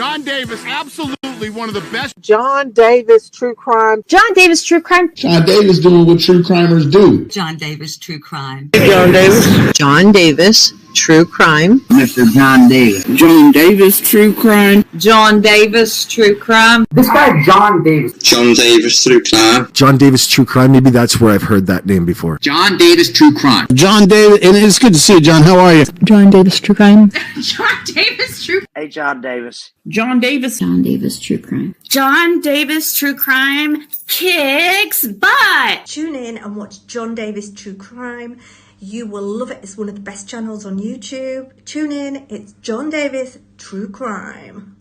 John Davis, absolutely one of the best. John Davis, true crime. John Davis, true crime. John Davis doing what true crimers do. John Davis, true crime. John Davis. John Davis, true crime. Mr. John Davis. John Davis, true crime. John Davis, true crime. This guy, John Davis. John Davis, true crime. John Davis, true crime. Maybe that's where I've heard that name before. John Davis, true crime. John Davis, and it's good to see you, John. How are you? John Davis, true crime. John Davis, true. Hey, John Davis. John Davis. John Davis, true crime. John Davis, true crime kicks butt. Tune in and watch John Davis True Crime. You will love it. It's one of the best channels on YouTube. Tune in. It's John Davis True Crime.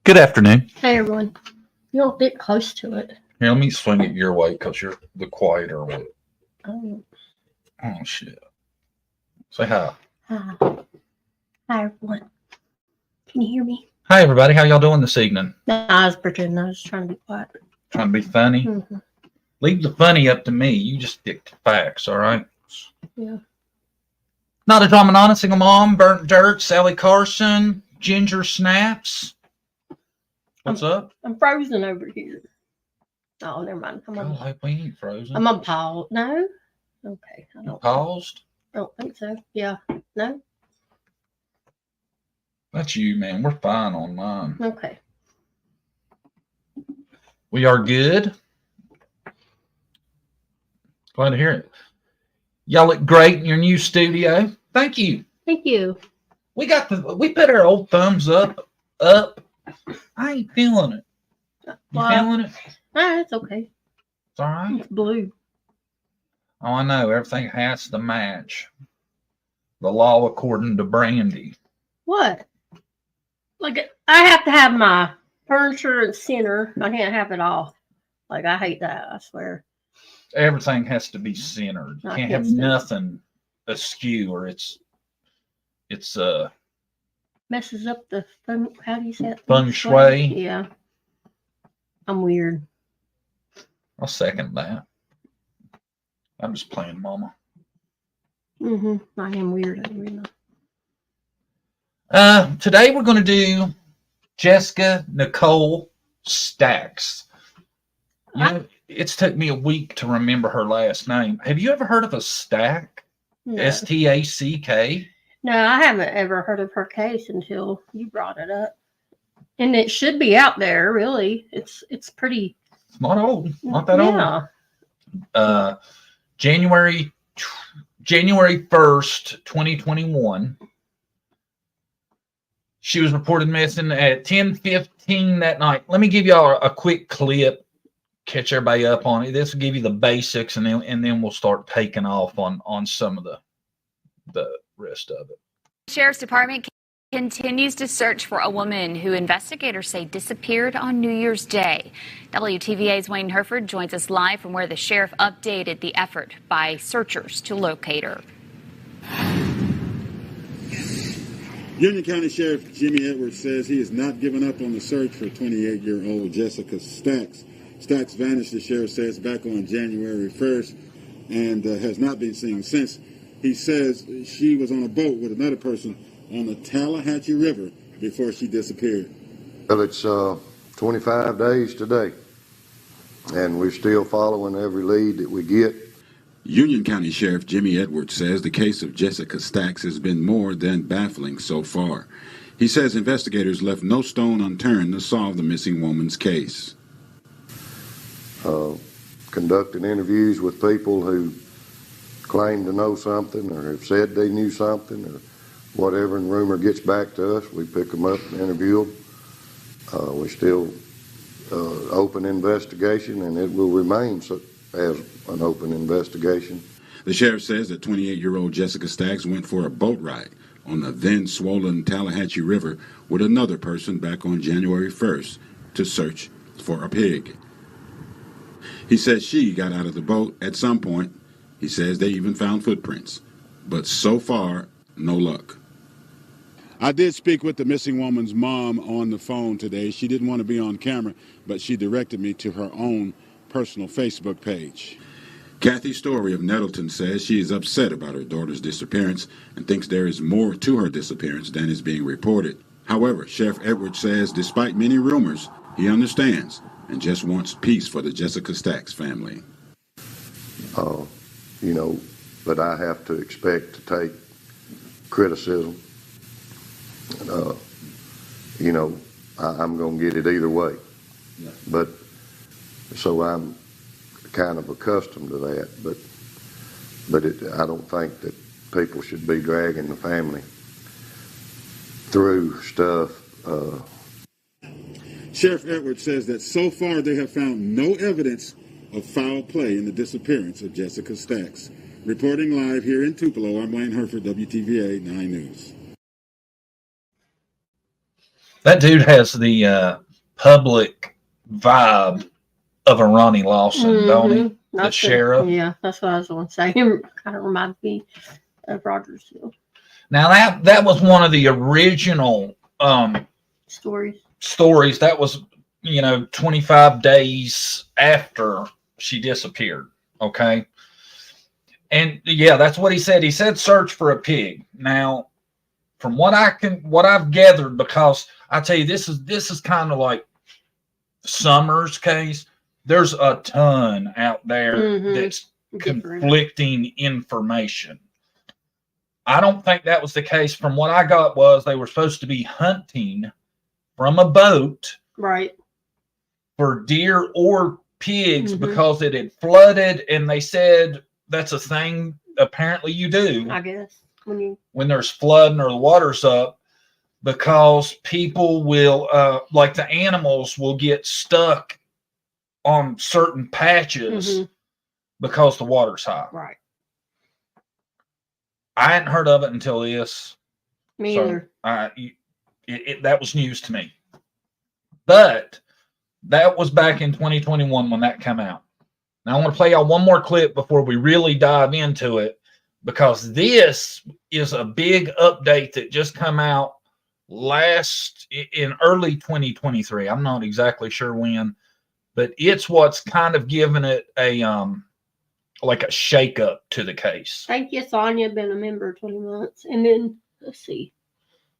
Good afternoon. Hey, everyone. You're a bit close to it. Here, let me swing it your way because you're the quieter one. Oh, Shit. Say hi. hi. Hi, everyone. Can you hear me? Hi, everybody. How y'all doing this evening? No, I was pretending. I was trying to be quiet. Trying to be funny? Mm-hmm. Leave the funny up to me. You just stick to facts, all right? Yeah. Not a drama, not a single mom. Burnt dirt. Sally Carson. Ginger snaps. What's up? I'm frozen over here. Oh, never mind. Oh, we ain't frozen. I'm on pause. No? Okay. I don't Paused? I don't think so. Yeah. No? That's you, man. We're fine on mine. Okay. We are good. Glad to hear it. Y'all look great in your new studio. Thank you. Thank you. We put our old thumbs up. I ain't feeling it. You feeling it? It's okay. It's all right. It's blue. Oh, I know. Everything has to match. The law according to Brandy. What? Like, I have to have my furniture and center. I can't have it off. Like, I hate that. I swear. Everything has to be centered. You can't have nothing askew, or it's messes up the feng. How do you say it? Feng shui. Yeah. I'm weird. I'll second that. I'm just playing mama. I am weird. Today we're going to do Jessica Nicole Stacks. You know, it's took me a week to remember her last name. Have you ever heard of a Stack? No. S-T-A-C-K? No, I haven't ever heard of her case until you brought it up. And it should be out there, really. It's pretty. It's not old. Not that old. January 1st, 2021. She was reported missing at 10:15 that night. Let me give y'all a quick clip, catch everybody up on it. This will give you the basics, and then we'll start taking off on some of the rest of it. Sheriff's Department continues to search for a woman who investigators say disappeared on New Year's Day. WTVA's Wayne Herford joins us live from where the sheriff updated the effort by searchers to locate her. Union County Sheriff Jimmy Edwards says he has not given up on the search for 28-year-old Jessica Stacks. Stacks vanished, the sheriff says, back on January 1st and has not been seen since. He says she was on a boat with another person on the Tallahatchie River before she disappeared. Well, it's 25 days today, and we're still following every lead that we get. Union County Sheriff Jimmy Edwards says the case of Jessica Stacks has been more than baffling so far. He says investigators left no stone unturned to solve the missing woman's case. Conducting interviews with people who claim to know something or have said they knew something or whatever, and rumor gets back to us, we pick them up and interview them. We're still open investigation, and it will remain as an open investigation. The sheriff says that 28-year-old Jessica Stacks went for a boat ride on the then-swollen Tallahatchie River with another person back on January 1st to search for a pig. He says she got out of the boat at some point. He says they even found footprints. But so far, no luck. I did speak with the missing woman's mom on the phone today. She didn't want to be on camera, but she directed me to her own personal Facebook page. Kathy Story of Nettleton says she is upset about her daughter's disappearance and thinks there is more to her disappearance than is being reported. However, Sheriff Edwards says despite many rumors, he understands and just wants peace for the Jessica Stacks family. But I have to expect to take criticism. I'm going to get it either way. Yeah. But so I'm kind of accustomed to that. But I don't think that people should be dragging the family through stuff. Sheriff Edwards says that so far they have found no evidence of foul play in the disappearance of Jessica Stacks. Reporting live here in Tupelo, I'm Wayne Herford, WTVA 9 News. That dude has the public vibe of a Ronnie Lawson, don't he? The sheriff. Yeah, that's what I was going to say. Him kind of reminds me of Rogersville. Now that was one of the original stories. That was 25 days after she disappeared. Okay. And yeah, that's what he said. He said search for a pig. Now, from what I've gathered, because I tell you, this is kind of like Summers' case. There's a ton out there that's conflicting information. I don't think that was the case. From what I got was they were supposed to be hunting from a boat, right, for deer or pigs because it had flooded, and they said that's a thing apparently you do, I guess, when there's flooding or the water's up, because people will like the animals will get stuck on certain patches because the water's high. Right. I hadn't heard of it until this. Me either. That was news to me. But that was back in 2021 when that came out. Now I want to play y'all one more clip before we really dive into it, because this is a big update that just come out in early 2023. I'm not exactly sure when, but it's what's kind of given it a like a shakeup to the case. Thank you, Sonia. Been a member 20 months, and then let's see,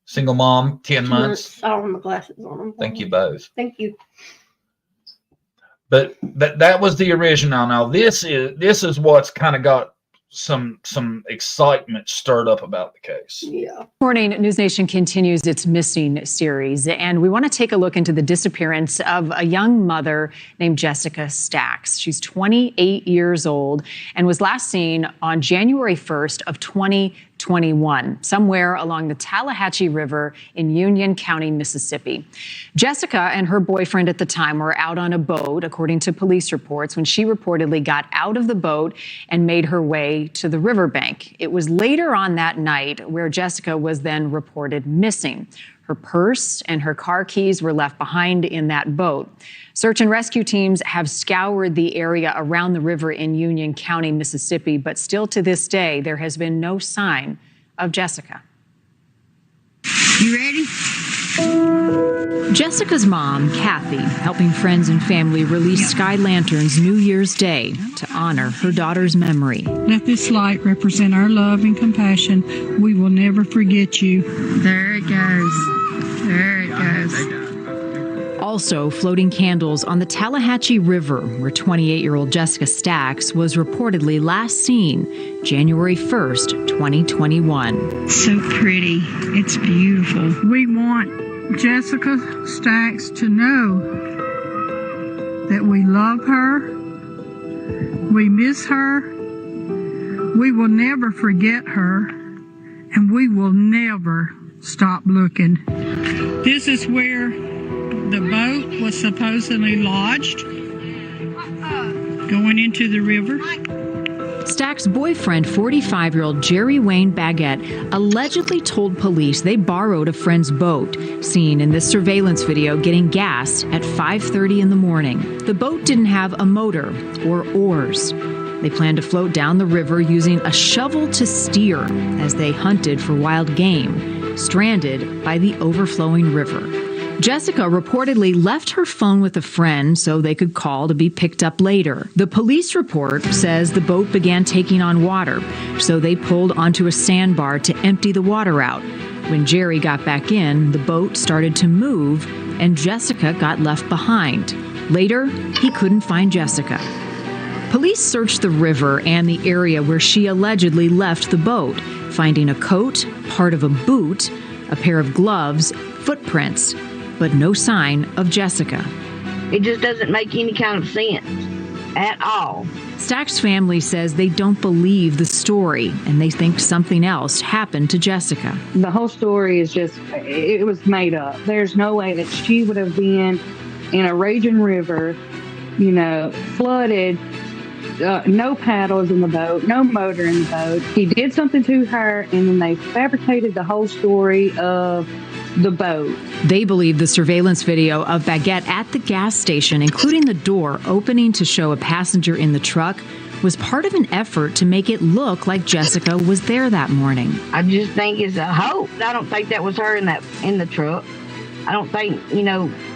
single mom 10 months. I don't have my glasses on them. Thank you both. Thank you. But that was the original. Now this is what's kind of got some excitement stirred up about the case. Yeah. Morning, News Nation continues its Missing series, and we want to take a look into the disappearance of a young mother named Jessica Stacks. She's 28 years old and was last seen on January 1st of 2021, somewhere along the Tallahatchie River in Union County, Mississippi. Jessica and her boyfriend at the time were out on a boat, according to police reports, when she reportedly got out of the boat and made her way to the riverbank. It was later on that night where Jessica was then reported missing. Her purse and her car keys were left behind in that boat. Search and rescue teams have scoured the area around the river in Union County, Mississippi, but still to this day, there has been no sign of Jessica. You ready? Jessica's mom, Kathy, helping friends and family release sky lanterns New Year's Day to honor her daughter's memory. Let this light represent our love and compassion. We will never forget you. There it goes. There it goes. Also floating candles on the Tallahatchie River, where 28-year-old Jessica Stacks was reportedly last seen January 1st, 2021. So pretty. It's beautiful. We want Jessica Stacks to know that we love her, we miss her, we will never forget her, and we will never stop looking. This is where the boat was supposedly lodged, going into the river. Stacks' boyfriend, 45-year-old Jerry Wayne Baguette, allegedly told police they borrowed a friend's boat, seen in this surveillance video getting gas at 5:30 in the morning. The boat didn't have a motor or oars. They planned to float down the river using a shovel to steer as they hunted for wild game stranded by the overflowing river. Jessica reportedly left her phone with a friend so they could call to be picked up later. The police report says the boat began taking on water, so they pulled onto a sandbar to empty the water out. When Jerry got back in, the boat started to move, and Jessica got left behind. Later, he couldn't find Jessica. Police searched the river and the area where she allegedly left the boat, finding a coat, part of a boot, a pair of gloves, footprints, but no sign of Jessica. It just doesn't make any kind of sense at all. Stacks' family says they don't believe the story, and they think something else happened to Jessica. The whole story is just, it was made up. There's no way that she would have been in a raging river, flooded, no paddles in the boat, no motor in the boat. He did something to her, and then they fabricated the whole story of the boat. They believe the surveillance video of Baguette at the gas station, including the door opening to show a passenger in the truck, was part of an effort to make it look like Jessica was there that morning. I just think it's a hoax. I don't think that was her in the truck. I don't think,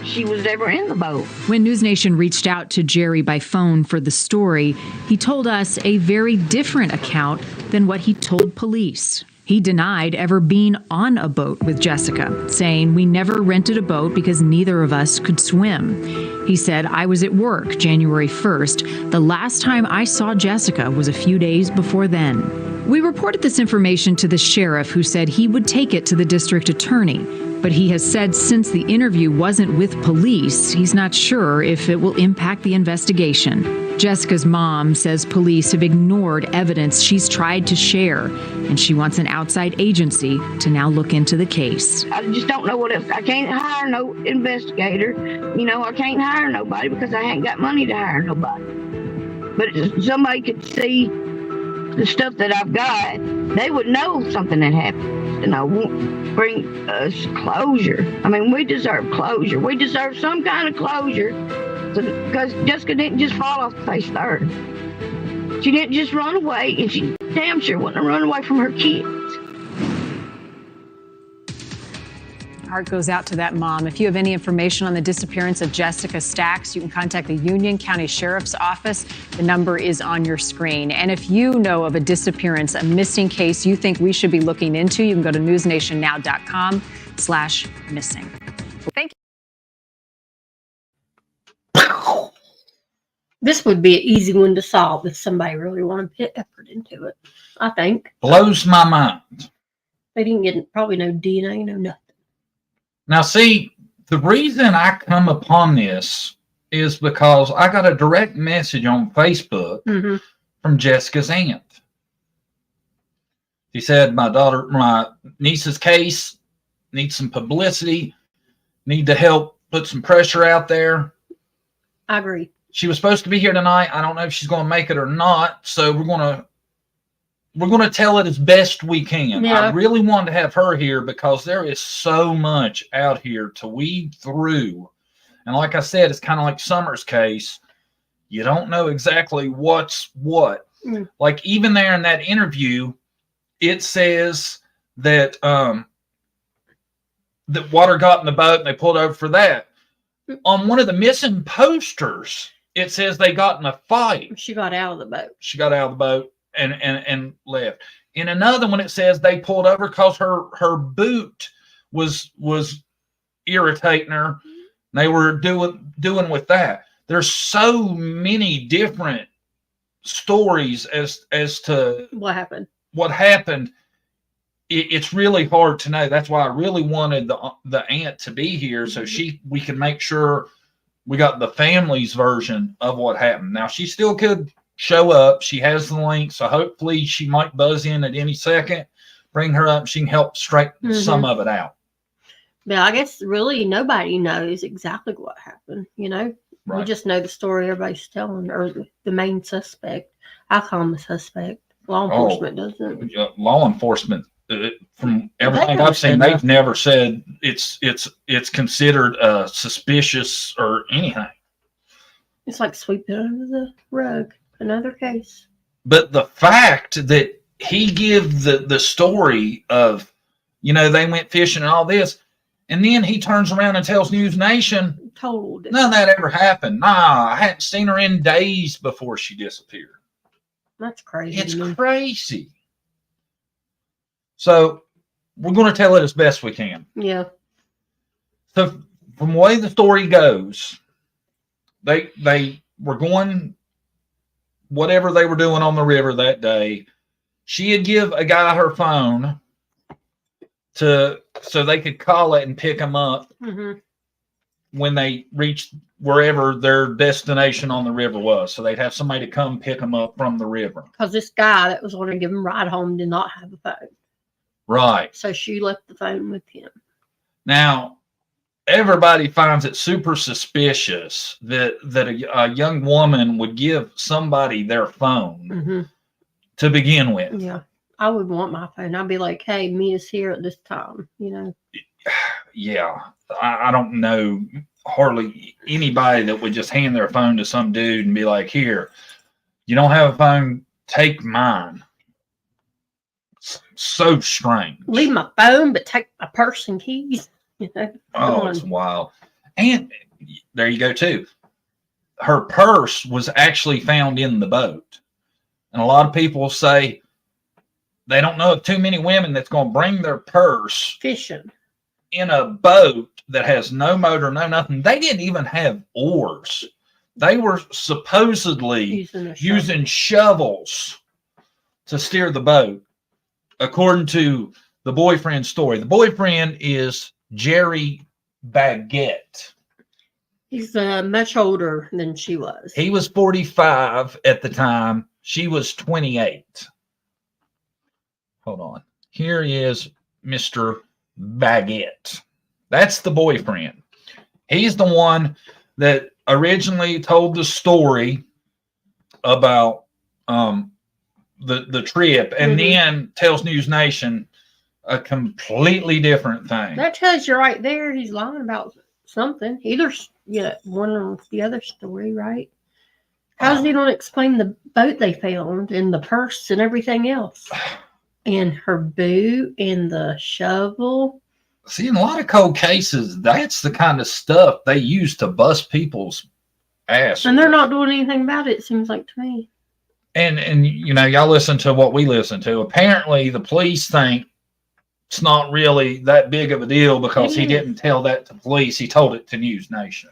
she was ever in the boat. When News Nation reached out to Jerry by phone for the story, he told us a very different account than what he told police. He denied ever being on a boat with Jessica, saying, "We never rented a boat because neither of us could swim." He said, "I was at work January 1st. The last time I saw Jessica was a few days before then." We reported this information to the sheriff, who said he would take it to the district attorney. But he has said since the interview wasn't with police, he's not sure if it will impact the investigation. Jessica's mom says police have ignored evidence she's tried to share, and she wants an outside agency to now look into the case. I just don't know what else. I can't hire no investigator. I can't hire nobody because I ain't got money to hire nobody. But if somebody could see the stuff that I've got, they would know something had happened. And I won't bring us closure. I mean, we deserve closure. We deserve some kind of closure because Jessica didn't just fall off the face of the earth. She didn't just run away, and she damn sure wouldn't have run away from her kids. Heart goes out to that mom. If you have any information on the disappearance of Jessica Stacks, you can contact the Union County Sheriff's Office. The number is on your screen. And if you know of a disappearance, a missing case you think we should be looking into, you can go to newsnationnow.com/missing. Thank you. This would be an easy one to solve if somebody really wanted to put effort into it, I think. Blows my mind. They didn't get probably no DNA, no nothing. Now, see, the reason I come upon this is because I got a direct message on Facebook from Jessica's aunt. She said, my niece's case needs some publicity, need to help put some pressure out there. I agree. She was supposed to be here tonight. I don't know if she's going to make it or not, so we're going to tell it as best we can. Yeah. I really wanted to have her here because there is so much out here to weed through. And like I said, it's kind of like Summer's case. You don't know exactly what's what. Like even there in that interview, it says that that water got in the boat and they pulled over for that. On one of the missing posters, it says they got in a fight. She got out of the boat. She got out of the boat and left. In another one, it says they pulled over because her boot was irritating her. They were doing with that. There's so many different stories as to what happened. It's really hard to know. That's why I really wanted the aunt to be here so we could make sure we got the family's version of what happened. Now she still could show up. She has the link, so hopefully she might buzz in at any second. Bring her up. She can help straighten some of it out. But I guess really nobody knows exactly what happened. Right. We just know the story everybody's telling, or the main suspect. I call him the suspect. Law enforcement doesn't. Law enforcement, from everything I've seen, they've never said it's considered suspicious or anything. It's like sweeping under the rug. Another case. But the fact that he gave the story of, You know, they went fishing and all this. And then he turns around and tells News Nation, none of that ever happened. Nah, I hadn't seen her in days before she disappeared. That's crazy. It's crazy. So we're going to tell it as best we can. Yeah. So from the way the story goes, they were going whatever they were doing on the river that day. She had give a guy her phone so they could call it and pick him up when they reached wherever their destination on the river was. So they'd have somebody to come pick them up from the river. Because this guy that was going to give him a ride home did not have a phone. Right. So she left the phone with him. Now, everybody finds it super suspicious that a young woman would give somebody their phone to begin with. Yeah. I would want my phone. I'd be like, hey, meet us here at this time, you know? Yeah. I don't know hardly anybody that would just hand their phone to some dude and be like, here, you don't have a phone, take mine. So strange. Leave my phone, but take my purse and keys. You know? Oh, it's wild. And there you go, too. Her purse was actually found in the boat. And a lot of people say they don't know of too many women that's going to bring their purse fishing in a boat that has no motor, no nothing. They didn't even have oars. They were supposedly using shovels to steer the boat, according to the boyfriend's story. The boyfriend is Jerry Baguette. He's much older than she was. He was 45 at the time. She was 28. Hold on. Here is Mr. Baguette. That's the boyfriend. He's the one that originally told the story about the trip and then tells News Nation a completely different thing. That tells you right there he's lying about something. Either one or the other story, right? How's he going to explain the boat they found and the purse and everything else? And her boot and the shovel. See, in a lot of cold cases, that's the kind of stuff they use to bust people's ass. And they're not doing anything about it seems like to me. And you know, y'all listen to what we listen to. Apparently, the police think it's not really that big of a deal because he didn't tell that to police. He told it to News Nation.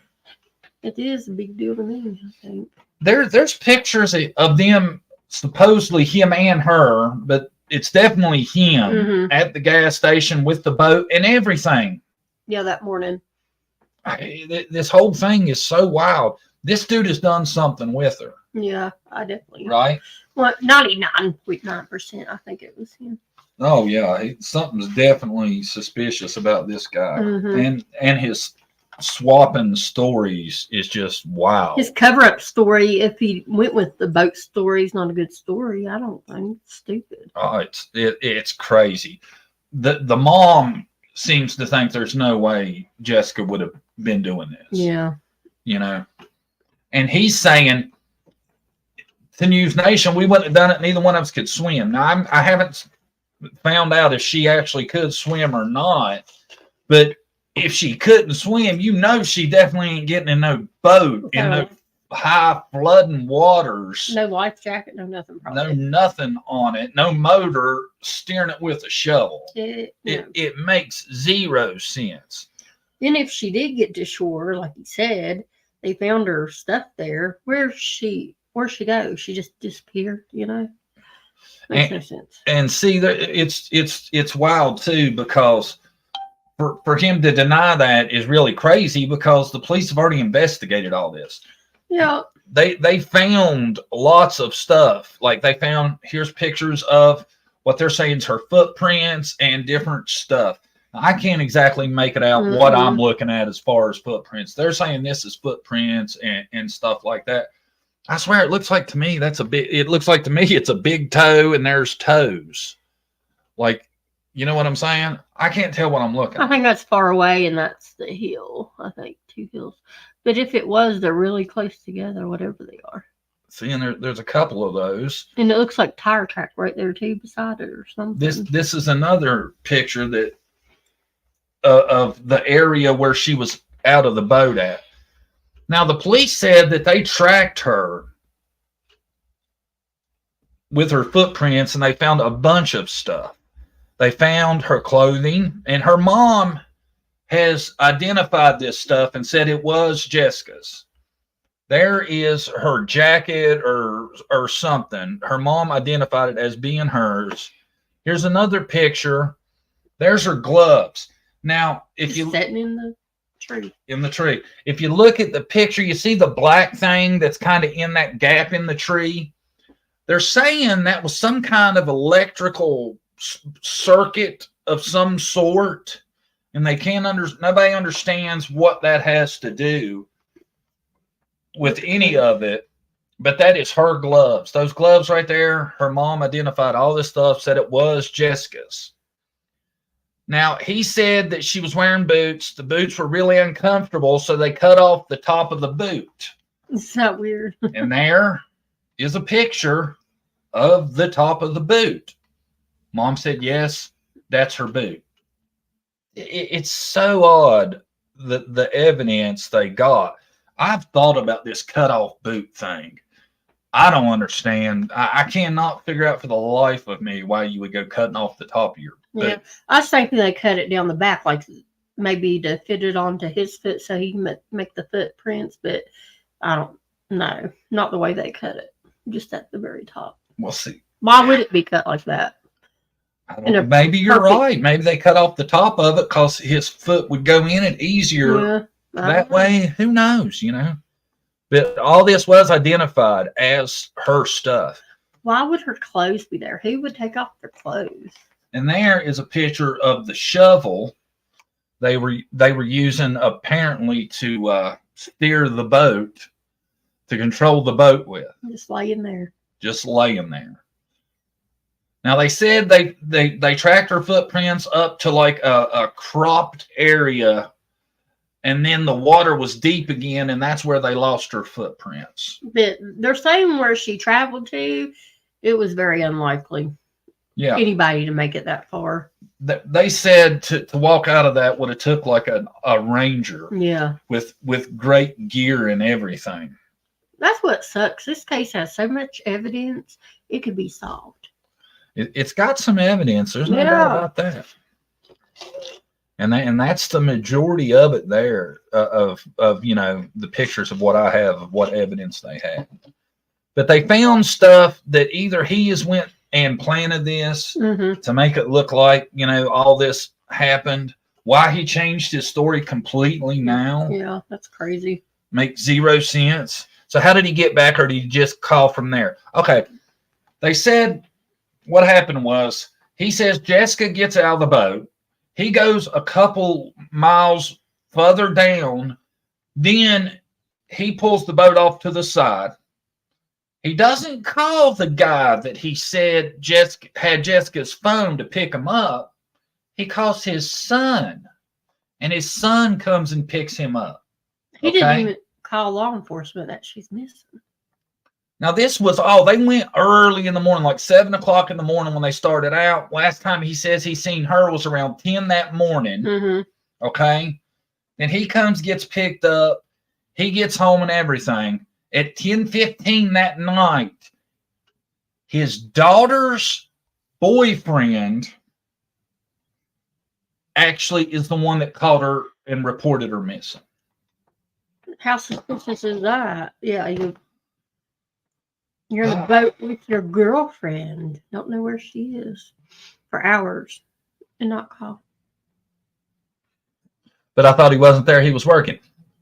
It is a big deal to me, I think. There's pictures of them, supposedly him and her, but it's definitely him at the gas station with the boat and everything. Yeah, that morning. This whole thing is so wild. This dude has done something with her. Yeah, I definitely. Right? Well, 99.9%, I think it was him. Oh, yeah. Something's definitely suspicious about this guy. And his swapping stories is just wild. His cover-up story, if he went with the boat story, is not a good story. I don't think. It's stupid. Oh, it's crazy. The mom seems to think there's no way Jessica would have been doing this. Yeah. You know? And he's saying to News Nation, we wouldn't have done it. Neither one of us could swim. Now, I haven't found out if she actually could swim or not, but if she couldn't swim, you know she definitely ain't getting in no boat in no high flooding waters. No life jacket, no nothing. Probably. No nothing on it. No motor steering it with a shovel. It makes zero sense. Then if she did get to shore, like he said, they found her stuff there. Where'd she go? She just disappeared, you know? Makes no sense. And see, it's wild too, because for him to deny that is really crazy, because the police have already investigated all this. Yeah. They found lots of stuff. Like they found, here's pictures of what they're saying is her footprints and different stuff. Now, I can't exactly make it out what I'm looking at as far as footprints. They're saying this is footprints and stuff like that. I swear it looks like to me it's a big toe and there's toes. Like, you know what I'm saying? I can't tell what I'm looking at. I think that's far away and that's the hill. I think 2 hills. But if it was, they're really close together, whatever they are. See, and there's a couple of those. And it looks like tire track right there too beside it or something. This is another picture that of the area where she was out of the boat at. Now, the police said that they tracked her with her footprints, and they found a bunch of stuff. They found her clothing, and her mom has identified this stuff and said it was Jessica's. There is her jacket or something. Her mom identified it as being hers. Here's another picture. There's her gloves. Now, if you sitting in the tree. In the tree. If you look at the picture, you see the black thing that's kind of in that gap in the tree. They're saying that was some kind of electrical circuit of some sort, and they can't nobody understands what that has to do with any of it, but that is her gloves. Those gloves right there, her mom identified all this stuff, said it was Jessica's. Now, he said that she was wearing boots. The boots were really uncomfortable, so they cut off the top of the boot. Is that weird? And there is a picture of the top of the boot. Mom said, yes, that's her boot. It's so odd, the evidence they got. I've thought about this cutoff boot thing. I don't understand. I cannot figure out for the life of me why you would go cutting off the top of your boot. Yeah, I was thinking they cut it down the back, like maybe to fit it onto his foot so he can make the footprints, but I don't know. Not the way they cut it, just at the very top. We'll see. Why would it be cut like that? I don't know. Maybe you're right. Maybe they cut off the top of it because his foot would go in it easier that way. Who knows, But all this was identified as her stuff. Why would her clothes be there? Who would take off their clothes? And there is a picture of the shovel they were using apparently to steer the boat, to control the boat with. Just laying there. Just laying there. Now, they said they tracked her footprints up to like a cropped area, and then the water was deep again, and that's where they lost her footprints. But they're saying where she traveled to, it was very unlikely. Yeah, anybody to make it that far. They said to walk out of that would have took like a ranger. Yeah, with great gear and everything. That's what sucks. This case has so much evidence; it could be solved. It's got some evidence. There's no doubt about that. And that's the majority of it there of the pictures of what I have of what evidence they had. But they found stuff that either he has went and planted this to make it look like all this happened. Why he changed his story completely now? Yeah, that's crazy. Makes zero sense. So how did he get back, or did he just call from there? Okay, they said. What happened was, he says Jessica gets out of the boat. He goes a couple miles further down. Then he pulls the boat off to the side. He doesn't call the guy that he said had Jessica's phone to pick him up. He calls his son, and his son comes and picks him up. He didn't even call law enforcement that she's missing. Now, this was they went early in the morning, like 7 o'clock in the morning when they started out. Last time he says he seen her was around 10 that morning. Okay. Then he comes, gets picked up. He gets home and everything. At 10:15 that night, his daughter's boyfriend actually is the one that called her and reported her missing. How suspicious is that? Yeah, you're in the boat with your girlfriend. Don't know where she is for hours and not call. But I thought he wasn't there. He was working.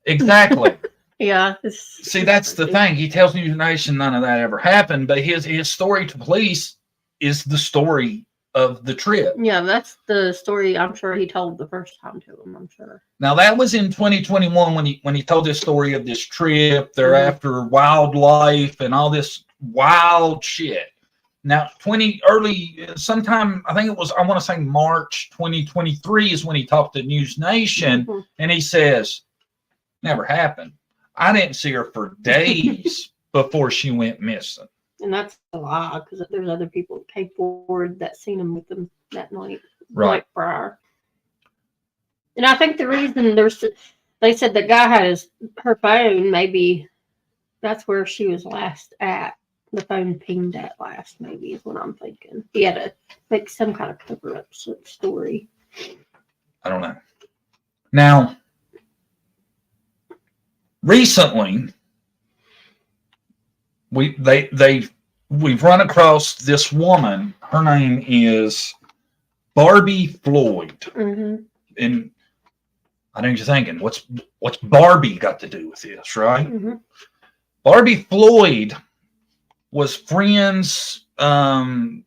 Exactly. Yeah. See, that's the thing. He tells News Nation none of that ever happened, but his story to police is the story of the trip. Yeah, that's the story I'm sure he told the first time to him, I'm sure. Now, that was in 2021 when he told this story of this trip. They're after wildlife and all this wild shit. Now, sometime, I think it was, I want to say March 2023 is when he talked to News Nation, and he says, never happened. I didn't see her for days before she went missing. And that's a lie, because there's other people that came forward that seen him with them that night. Right. Night prior. And I think the reason they said the guy had her phone, maybe that's where she was last at. The phone pinged at last, maybe is what I'm thinking. He had to make some kind of cover-up story. I don't know. Now, recently, we've run across this woman. Her name is Barbie Floyd, and I know you're thinking, what's Barbie got to do with this, right? Barbie Floyd was friends in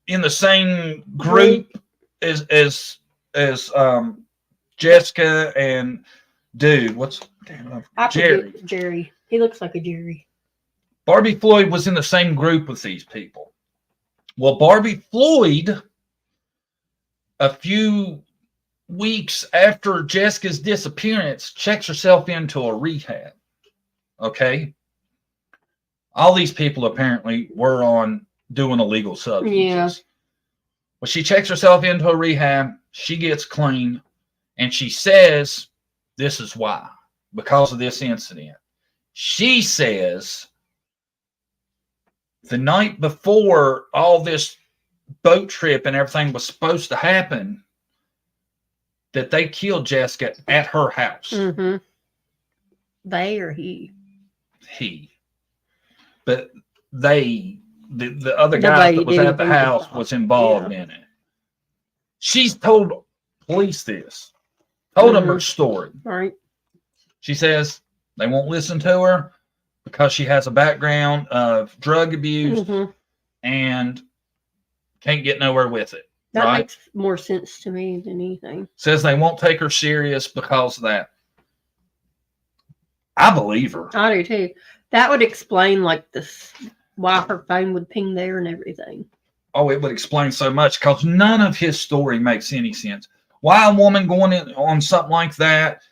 the same group as Jessica and Jerry. He looks like a Jerry. Barbie Floyd was in the same group with these people. Well, Barbie Floyd, a few weeks after Jessica's disappearance, checks herself into a rehab. Okay? All these people apparently were on doing illegal substances. Yeah. Well, she checks herself into a rehab. She gets clean. And she says, this is why. Because of this incident. She says, the night before all this boat trip and everything was supposed to happen, that they killed Jessica at her house. They or he? He. But the other guy that was at the house was involved in it. She's told police this. Told them her story. Right. She says they won't listen to her because she has a background of drug abuse and can't get nowhere with it. That makes more sense to me than anything. Says they won't take her serious because of that. I believe her. I do too. That would explain like this, why her phone would ping there and everything. Oh, it would explain so much because none of his story makes any sense. Why a woman going in on something like that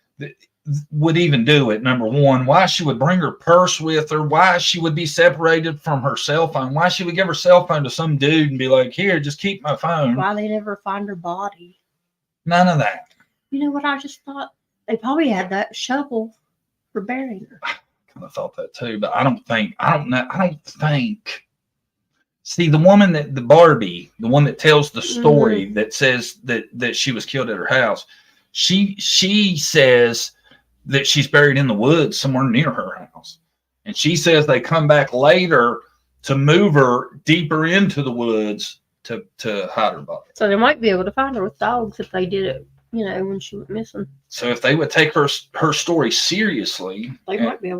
would even do it, number one. Why she would bring her purse with her. Why she would be separated from her cell phone. Why she would give her cell phone to some dude and be like, here, just keep my phone. Why they never find her body. None of that. You know what I just thought? They probably had that shovel for burying her. I thought that too, but I don't think. See, the woman the Barbie, the one that tells the story that says that she was killed at her house, she says that she's buried in the woods somewhere near her house, and she says they come back later to move her deeper into the woods to hide her body. So they might be able to find her with dogs if they did it, when she went missing. So if they would take her story seriously, they might be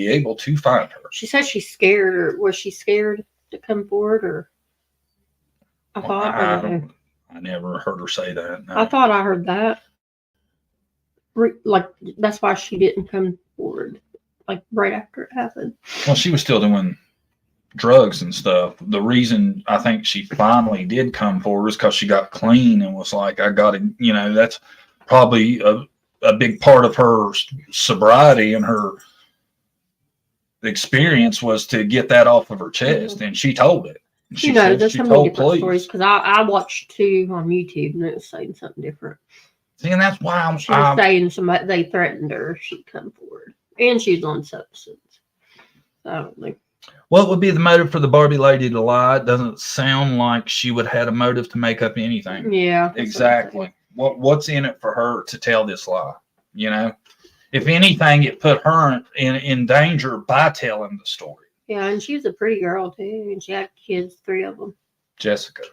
able to find her. She said she's scared, or was she scared to come forward, or I never heard her say that. No. I thought I heard that. Like that's why she didn't come forward, like right after it happened. Well, she was still doing drugs and stuff. The reason I think she finally did come forward is because she got clean and was like, I got to, that's probably a big part of her sobriety and her experience was to get that off of her chest, and she told it. She there's so many different stories because I watched two on YouTube and it was saying something different. See, and that's why she was saying somebody they threatened her, she'd come forward, and she's on substance. So I don't know. What would be the motive for the Barbie lady to lie? It doesn't sound like she would have had a motive to make up anything. Yeah, exactly. What's in it for her to tell this lie? If anything, it put her in danger by telling the story. Yeah, and she was a pretty girl too, and she had kids, 3 of them. Jessica.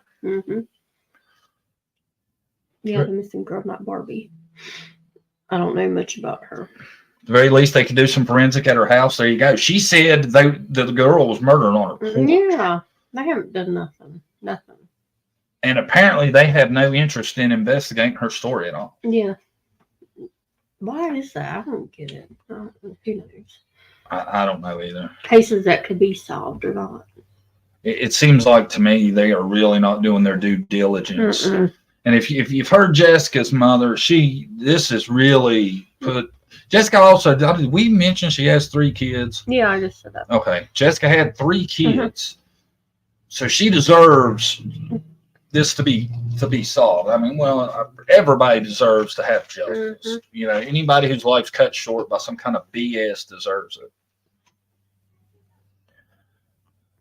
Yeah, the missing girl, not Barbie. I don't know much about her. At the very least, they could do some forensic at her house. There you go. She said the girl was murdered on her porch. Yeah, they haven't done nothing. Nothing. And apparently, they have no interest in investigating her story at all. Yeah. Why is that? I don't get it. Who knows? I don't know either. Cases that could be solved or not. It seems like to me they are really not doing their due diligence. And if you've heard Jessica's mother, this is really put. Jessica also, did we mention she has 3 kids? Yeah, I just said that. Okay. Jessica had 3 kids. So she deserves this to be solved. I mean, well, everybody deserves to have justice. You know, anybody whose life's cut short by some kind of BS deserves it.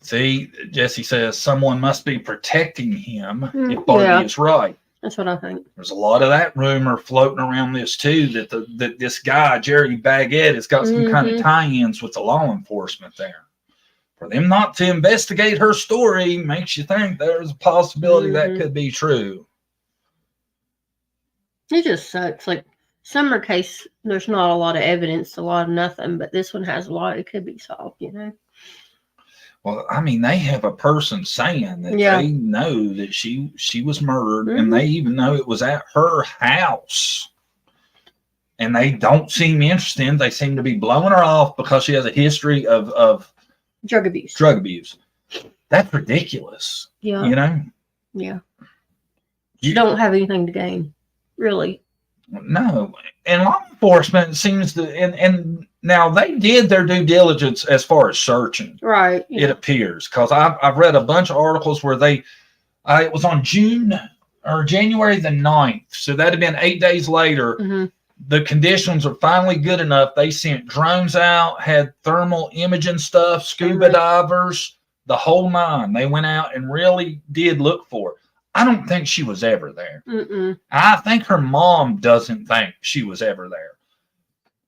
See, Jesse says someone must be protecting him if Barbie is right. That's what I think. There's a lot of that rumor floating around this too, that this guy, Jerry Baguette, has got some kind of tie-ins with the law enforcement there. For them not to investigate her story makes you think there's a possibility that could be true. It just sucks. Like, Summer case, there's not a lot of evidence, a lot of nothing, but this one has a lot. It could be solved, you know? Well, I mean, they have a person saying that they know that she was murdered, and they even know it was at her house. And they don't seem interested. They seem to be blowing her off because she has a history of drug abuse. That's ridiculous. Yeah. You know? Yeah. You don't have anything to gain, really. No. And law enforcement seems to, and now they did their due diligence as far as searching. Right. It appears. Because I've read a bunch of articles where it was on January the 9th. So that'd have been 8 days later. The conditions are finally good enough. They sent drones out, had thermal imaging stuff, scuba divers, the whole nine. They went out and really did look for her. I don't think she was ever there. I think her mom doesn't think she was ever there.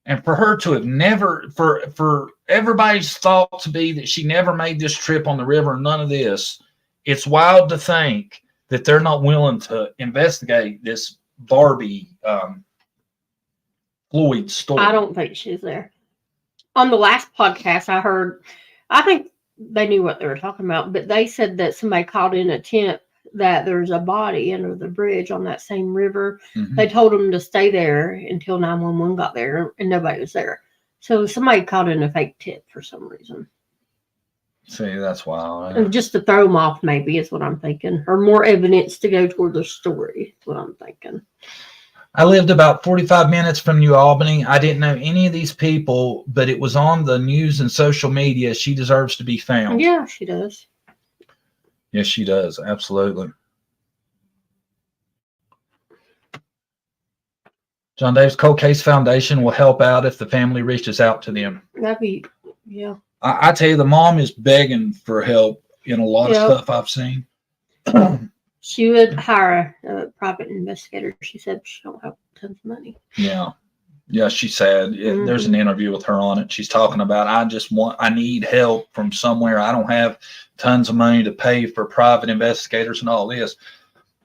And for her to have never, for everybody's thought to be that she never made this trip on the river, none of this, it's wild to think that they're not willing to investigate this Barbie Floyd story. I don't think she's there. On the last podcast I think they knew what they were talking about, but they said that somebody called in a tent that there's a body under the bridge on that same river. They told them to stay there until 911 got there, and nobody was there. So somebody called in a fake tip for some reason. See, that's wild. And just to throw them off, maybe, is what I'm thinking. Or more evidence to go toward the story, is what I'm thinking. I lived about 45 minutes from New Albany. I didn't know any of these people, but it was on the news and social media. She deserves to be found. Yeah, she does. Yes, she does. Absolutely. John Davis Cold Case Foundation will help out if the family reaches out to them. That'd be, yeah. I tell you, the mom is begging for help in a lot of stuff I've seen. She would hire a private investigator. She said she don't have tons of money. Yeah. Yeah, she said. There's an interview with her on it. She's talking about, I need help from somewhere. I don't have tons of money to pay for private investigators and all this.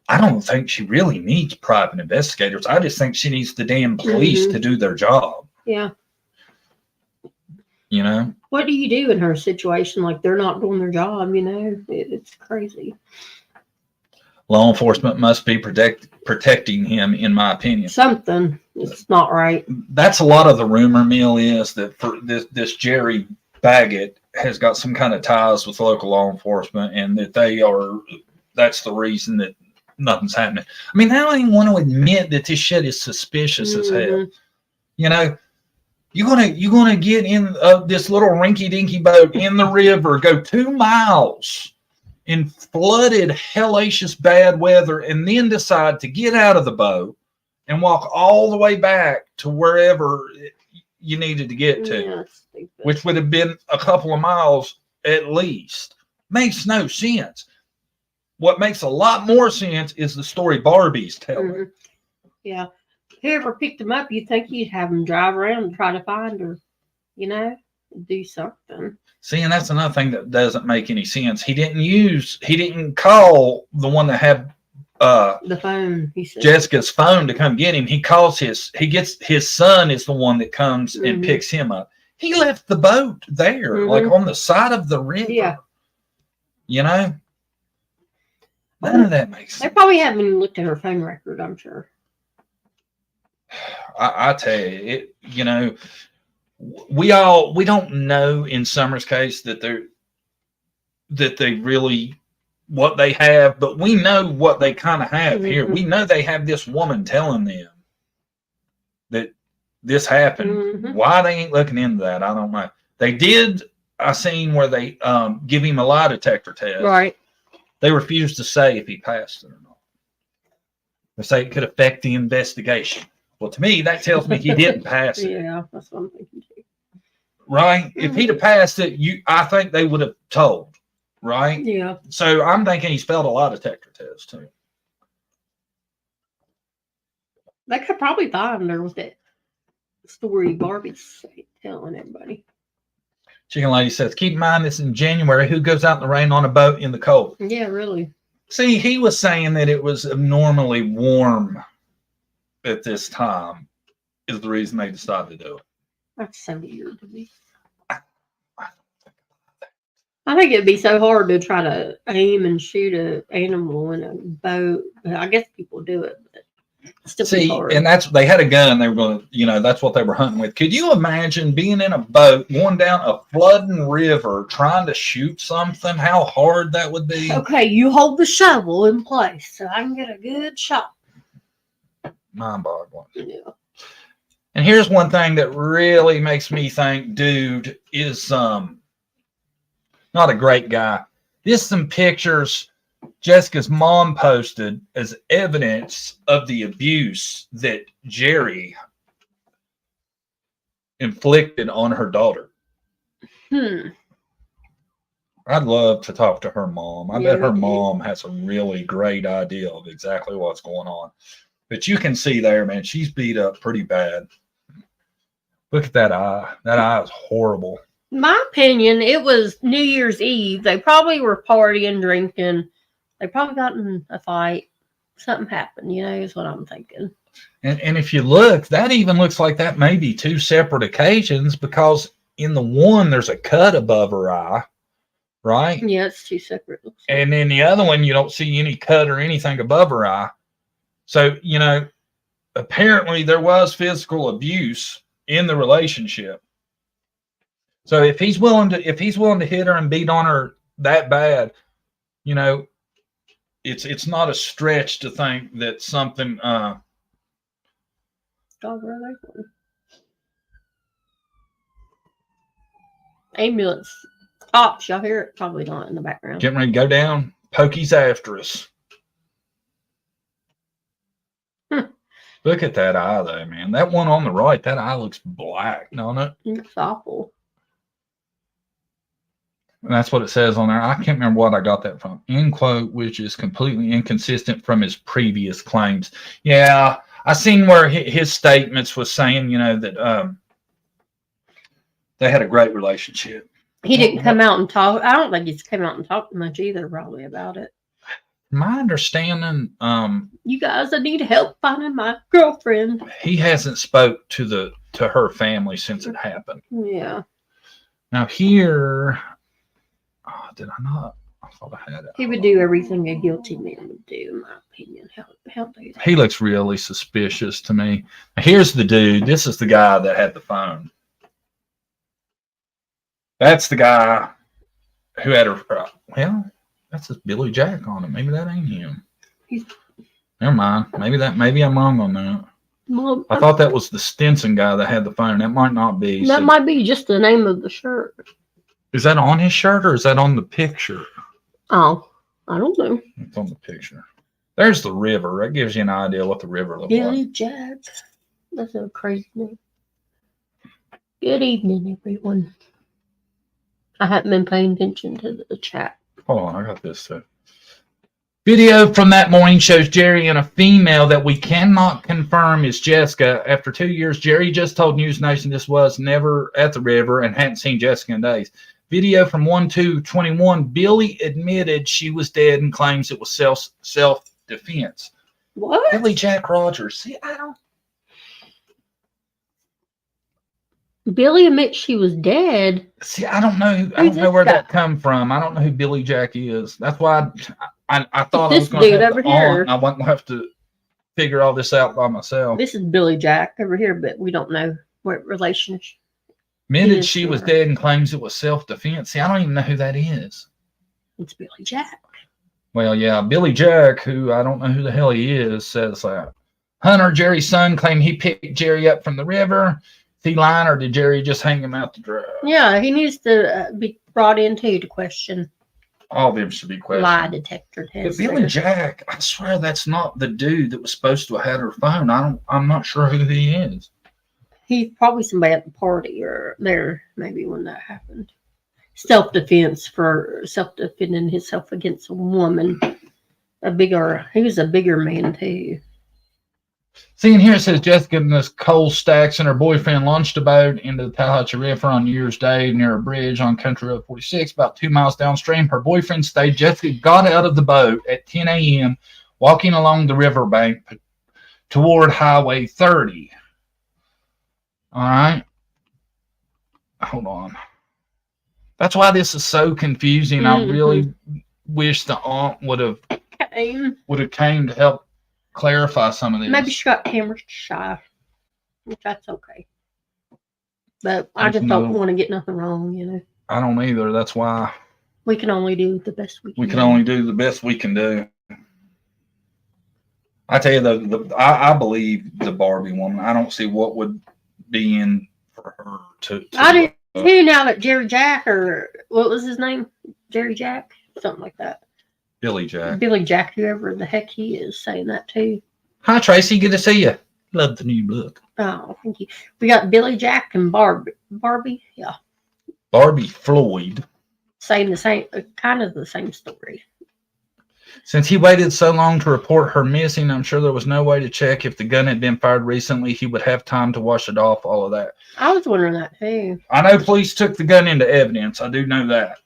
I don't think she really needs private investigators. I just think she needs the damn police to do their job. Yeah. You know? What do you do in her situation? Like, they're not doing their job, you know? It's crazy. Law enforcement must be protecting him, in my opinion. Something. It's not right. That's a lot of the rumor mill is that for this Jerry Baguette has got some kind of ties with local law enforcement, and that that's the reason that nothing's happening. I mean, they don't even want to admit that this shit is suspicious as hell. You know, you're gonna get in this little rinky-dinky boat in the river, go 2 miles in flooded, hellacious bad weather, and then decide to get out of the boat and walk all the way back to wherever you needed to get to, which would have been a couple of miles at least. Makes no sense. What makes a lot more sense is the story Barbie's telling. Yeah. Whoever picked him up, you'd think you'd have him drive around and try to find her, you know, do something. See, and that's another thing that doesn't make any sense. He didn't call the one that had the phone, he said. Jessica's phone to come get him. He gets his son is the one that comes and picks him up. He left the boat there, like on the side of the river. Yeah. You know? None of that makes sense. They probably haven't even looked at her phone record, I'm sure. I tell you, you know, we don't know in Summer's case that they really what they have, but we know what they kind of have here. We know they have this woman telling them that this happened. Why they ain't looking into that, I don't know. They did a scene where they give him a lie detector test. Right. They refused to say if he passed it or not. They say it could affect the investigation. Well, to me, that tells me he didn't pass it. Yeah, that's what I'm thinking too. Right? If he'd have passed it, I think they would have told. Right? Yeah. So I'm thinking he's failed a lie detector test too. They could probably find her with that story Barbie's telling everybody. Chicken Lady says, keep in mind this in January. Who goes out in the rain on a boat in the cold? Yeah, really. See, he was saying that it was abnormally warm at this time is the reason they decided to do it. That's so weird to me. I think it'd be so hard to try to aim and shoot an animal in a boat. I guess people do it, but it's still see, hard. and they had a gun. They were going to, that's what they were hunting with. Could you imagine being in a boat, going down a flooding river, trying to shoot something? How hard that would be. Okay, you hold the shovel in place so I can get a good shot. Mind-boggling. Yeah. And here's one thing that really makes me think, dude is not a great guy. This is some pictures Jessica's mom posted as evidence of the abuse that Jerry inflicted on her daughter. I'd love to talk to her mom. I bet her mom has a really great idea of exactly what's going on. But you can see there, man, she's beat up pretty bad. Look at that eye. That eye is horrible. My opinion, it was New Year's Eve. They probably were partying, drinking. They probably got in a fight. Something happened, is what I'm thinking. And if you look, that even looks like that may be two separate occasions, because in the one, there's a cut above her eye, right? Yeah, it's two separate. And in the other one, you don't see any cut or anything above her eye. So, apparently there was physical abuse in the relationship. So if he's willing to hit her and beat on her that bad, it's not a stretch to think that something ambulance cops, y'all hear it? Probably not in the background. Getting ready to go down. Pokey's after us. Look at that eye though, man. That one on the right, that eye looks black, don't it? It's awful. And that's what it says on there. I can't remember what I got that from. End quote, which is completely inconsistent from his previous claims. Yeah, I seen where his statements was saying, that they had a great relationship. He didn't come out and talk. I don't think he's come out and talked much either, probably, about it. My understanding, you guys, I need help finding my girlfriend. He hasn't spoke to her family since it happened. Yeah. Now here, did I not? I thought I had it. He would do everything a guilty man would do, in my opinion. How do that? He looks really suspicious to me. Now, here's the dude. This is the guy that had the phone. That's the guy who had her. Well, that's his Billy Jack on it. Maybe that ain't him. Never mind. Maybe I'm wrong on that. Well, I thought that was the Stinson guy that had the phone. That might not be. That might be just the name of the shirt. Is that on his shirt or is that on the picture? Oh, I don't know. It's on the picture. There's the river. That gives you an idea what the river looks like. Billy Jack. That's a crazy name. Good evening, everyone. I haven't been paying attention to the chat. Hold on, I got this too. Video from that morning shows Jerry and a female that we cannot confirm is Jessica. After 2 years, Jerry just told News Nation this was never at the river and hadn't seen Jessica in days. Video from 1/2/21, Billy admitted she was dead and claims it was self-defense. What? Billy Jack Rogers. See, Billy admits she was dead. See, I don't know where that come from. I don't know who Billy Jack is. That's why I thought I was going to have to I wouldn't have to figure all this out by myself. This is Billy Jack over here, but we don't know what relationship. Admitted she was dead and claims it was self-defense. See, I don't even know who that is. It's Billy Jack. Well, yeah, Billy Jack, who I don't know who the hell he is, says that Hunter, Jerry's son, claimed he picked Jerry up from the river. Is he lying, or did Jerry just hang him out to dry? Yeah, he needs to be brought in too to question. All of them should be questioned. Lie detector But test. Billy Jack, I swear that's not the dude that was supposed to have had her phone. I'm not sure who he is. He's probably somebody at the party or there, maybe when that happened. Self-defense for self-defending himself against a woman. He was a bigger man too. See, in here it says Jessica and Nicole Stacks and her boyfriend launched a boat into the Tallahatchie River on New Year's Day near a bridge on Country Road 46, about 2 miles downstream. Her boyfriend stayed. Jessica got out of the boat at 10 a.m., walking along the riverbank toward Highway 30. All right. Hold on. That's why this is so confusing. I really wish the aunt would have came to help clarify some of this. Maybe she got camera shy, which that's okay. But I just don't want to get nothing wrong, you know. I don't either. That's why we can only do the best we can. We can only do the best we can do. I tell you, I believe the Barbie woman. I don't see what would be in for her to I do too. Now that Jerry Jack, or what was his name, Jerry Jack, something like that. Billy Jack, whoever the heck he is, saying that too. Hi Tracy, good to see you. Love the new look. Oh, thank you. We got Billy Jack and Barbie, yeah. Barbie Floyd. Saying the same, kind of the same story. Since he waited so long to report her missing, I'm sure there was no way to check if the gun had been fired recently. He would have time to wash it off, all of that. I was wondering that too. I know police took the gun into evidence. I do know that.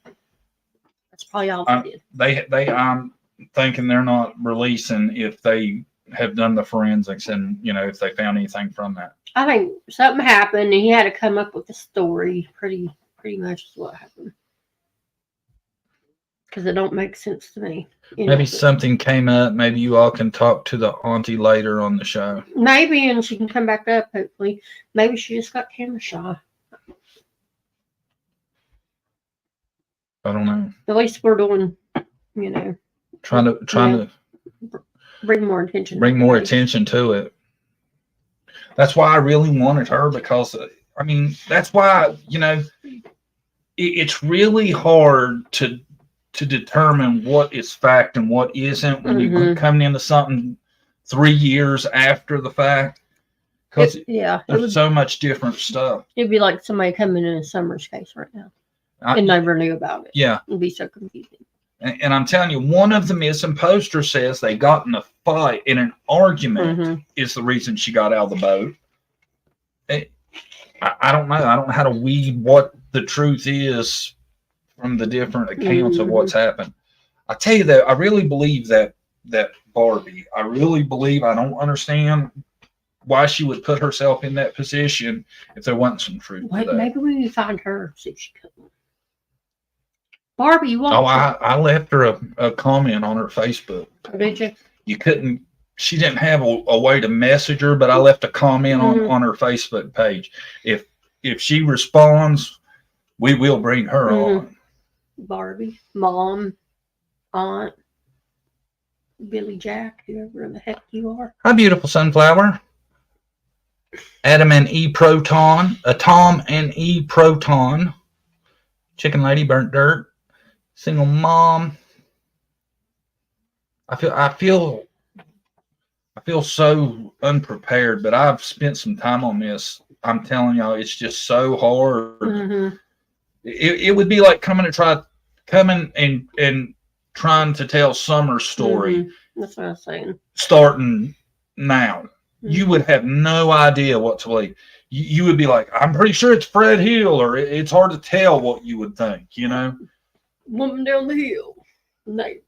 That's probably all they did. I'm thinking they're not releasing if they have done the forensics and, you know, if they found anything from that. I think something happened and he had to come up with a story. Pretty much is what happened. Because it don't make sense to me. Maybe something came up. Maybe you all can talk to the auntie later on the show. Maybe, and she can come back up, hopefully. Maybe she just got camera shy. I don't know. At least we're doing, you know. Trying to bring more attention. Bring more attention to it. That's why I really wanted her, because, I mean, that's why, you know, it's really hard to determine what is fact and what isn't when you're coming into something 3 years after the fact. Because there's so much different stuff. It'd be like somebody coming in a Summers case right now and never knew about it. Yeah. It'd be so confusing. And I'm telling you, one of the missing posters says they got in a fight, in an argument is the reason she got out of the boat. I don't know. I don't know how to weed what the truth is from the different accounts of what's happened. I tell you that I really believe that Barbie, I really believe, I don't understand why she would put herself in that position if there wasn't some truth to that. Maybe we can find her, see if she could. Barbie, you want? Oh, I left her a comment on her Facebook. Did you? You couldn't. She didn't have a way to message her, but I left a comment on her Facebook page. If she responds, we will bring her on. Barbie, mom, aunt, Billy Jack, whoever the heck you are. Hi, beautiful sunflower. Adam and E Proton, a Tom and E Proton, Chicken Lady, Burnt Dirt, Single Mom. I feel so unprepared, but I've spent some time on this. I'm telling y'all, it's just so hard. It would be like coming and trying to tell Summer's story. That's what I was saying. Starting now. You would have no idea what to believe. You would be like, I'm pretty sure it's Fred Hill, or it's hard to tell what you would think, you know? Woman down the hill. Neighbor.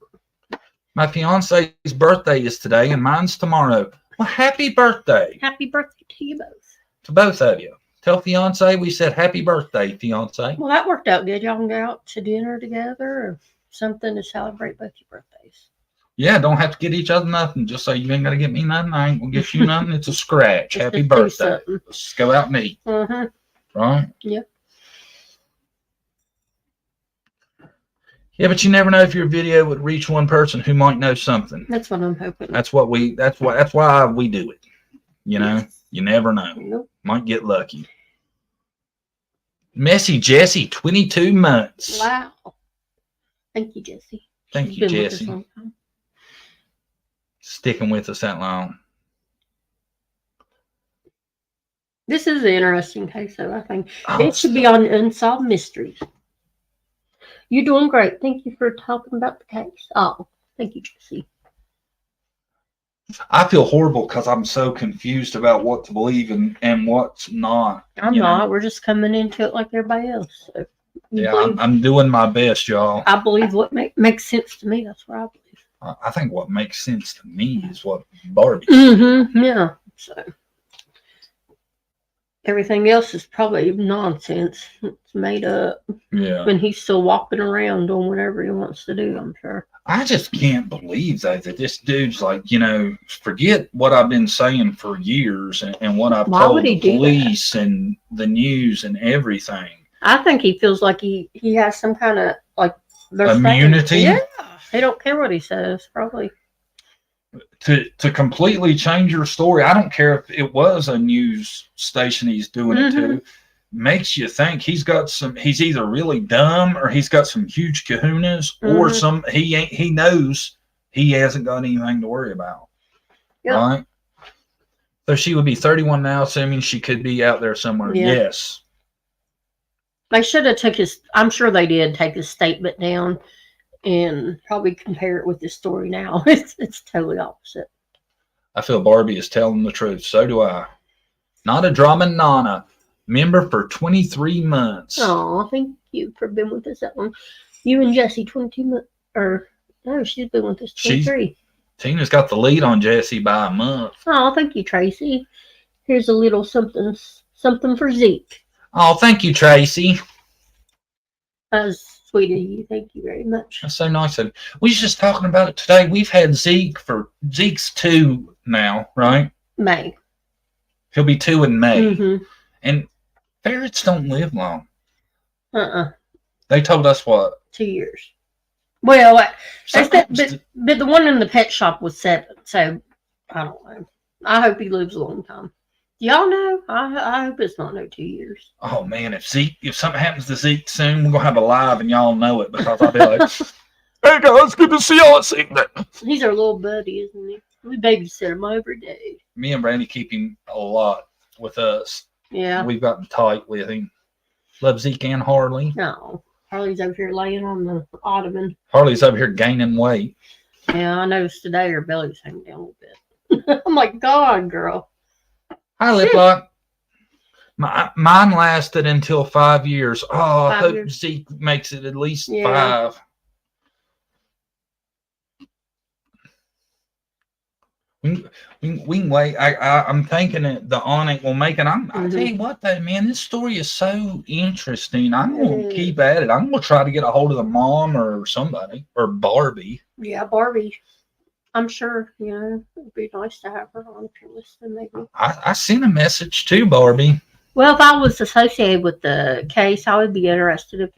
My fiance's birthday is today, and mine's tomorrow. Well, happy birthday. Happy birthday to you both. To both of you. Tell fiance we said happy birthday, fiance. Well, that worked out good. Y'all can go out to dinner together or something to celebrate both your birthdays. Yeah, don't have to get each other nothing. Just say, you ain't got to get me nothing. I ain't going to get you nothing. It's a scratch. Happy birthday. Let's go out and eat. Right? Yeah. Yeah, but you never know if your video would reach one person who might know something. That's what I'm hoping. That's why we do it. You know, you never know. Nope. Might get lucky. Messy Jessie, 22 months. Wow. Thank you, Jesse. Thank She's you, been with us Jesse. a long time. Sticking with us that long. This is an interesting case, though, I think. It should be on Unsolved Mysteries. You're doing great. Thank you for talking about the case. Oh, thank you, Jesse. I feel horrible because I'm so confused about what to believe and what's not. I'm not. We're just coming into it like everybody else. So Yeah, I'm doing my best, y'all. I believe what makes sense to me. That's what I believe. I think what makes sense to me is what Barbie. Mm-hmm. Yeah. So everything else is probably nonsense. It's made up. Yeah. When he's still walking around doing whatever he wants to do, I'm sure. I just can't believe that this dude's like, forget what I've been saying for years and what I've told the police and the news and everything. I think he feels like he has some kind of like immunity. Yeah, they don't care what he says, probably. To completely change your story, I don't care if it was a news station he's doing it to. Makes you think he's either really dumb or he's got some huge kahunas or he knows he hasn't got anything to worry about. Yep. Right? So she would be 31 now, assuming she could be out there somewhere. Yeah. Yes. They should have I'm sure they did take his statement down and probably compare it with this story now. It's totally opposite. I feel Barbie is telling the truth. So do I. Not a drama nana. Member for 23 months. Oh, thank you for being with us that long. You and Jesse, 22 months. Or, no, she's been with us 23. Tina's got the lead on Jesse by a month. Oh, thank you, Tracy. Here's a little something for Zeke. Oh, thank you, Tracy. That was sweet of you. Thank you very much. That's so nice of you. We was just talking about it today. We've had Zeke's 2 now, right? May. He'll be 2 in May. And ferrets don't live long. They told us what? 2 years. Well, but the one in the pet shop was 7, so I don't know. I hope he lives a long time. Y'all know? I hope it's not 2 years. Oh man, if something happens to Zeke soon, we're gonna have a live and y'all know it because I'll be like, "Hey guys, good to see y'all at Zeke." He's our little buddy, isn't he? We babysit him every day. Me and Brandy keep him a lot with us. Yeah. We've gotten tight with him. Love Zeke and Harley. No. Harley's over here laying on the ottoman. Harley's over here gaining weight. Yeah, I noticed today her belly's hanging down a little bit. I'm like, God, girl. Hi, Lip Lock. Mine lasted until 5 years. Oh, I hope Zeke makes it at least 5. We can wait. I'm thinking that the awning will make it. I tell you what, though, man, this story is so interesting. I'm going to keep at it. I'm going to try to get a hold of the mom or somebody or Barbie. Yeah, Barbie. I'm sure, it'd be nice to have her on if you're listening, maybe. I sent a message to Barbie. Well, if I was associated with the case, I would be interested if,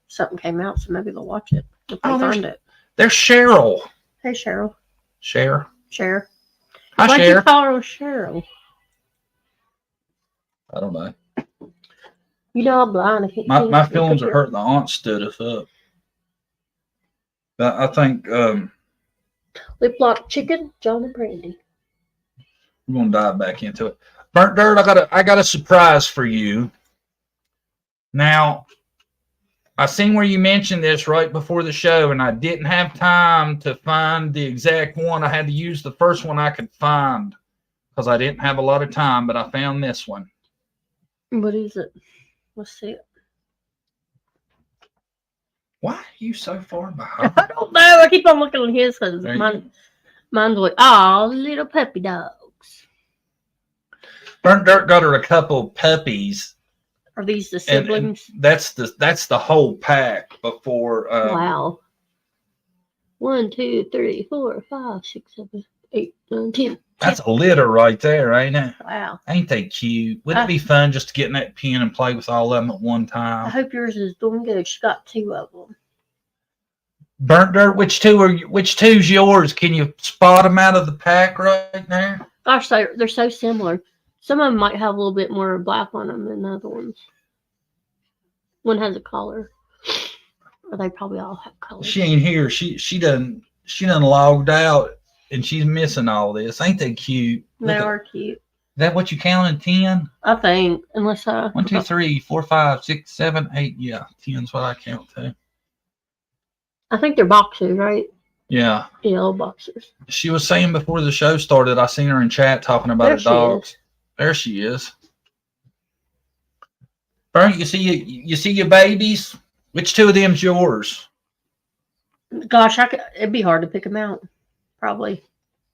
something came out, so maybe they'll watch it if they find it. There's Cheryl. Hey, Cheryl. Cher. Hi, Why'd you call her Cheryl? I don't know. I'm blind. My feelings are hurt. The aunt stood us up. But I think... Lip Lock Chicken, John and Brandy. We're gonna dive back into it. Burnt Dirt, I got a surprise for you. Now, I seen where you mentioned this right before the show, and I didn't have time to find the exact one. I had to use the first one I could find because I didn't have a lot of time, but I found this one. What is it? Let's see it. Why are you so far behind? I don't know. I keep on looking at his because mine's like, oh, little puppy dogs. Burnt Dirt got her a couple puppies. Are these the siblings? And that's the whole pack before. Wow. 1, 2, 3, 4, 5, 6, 7, 8, 9, 10. That's a litter right there, ain't it? Wow. Ain't they cute? Wouldn't it be fun just to get in that pen and play with all of them at one time? I hope yours is doing good. She got 2 of them. Burnt Dirt, which two's yours? Can you spot them out of the pack right there? Gosh, they're so similar. Some of them might have a little bit more black on them than the other ones. One has a collar. Or they probably all have colors. She ain't here. She done logged out, and she's missing all this. Ain't they cute? They are cute. Is that what you counted? 10? I think, unless 1, 2, 3, 4, 5, 6, 7, 8. Yeah, 10's what I count too. I think they're boxers, right? Yeah. Yeah, little boxers. She was saying before the show started, I seen her in chat talking about her dogs. There she is. Bernie, you see your babies? Which two of them's yours? Gosh, it'd be hard to pick them out. Probably.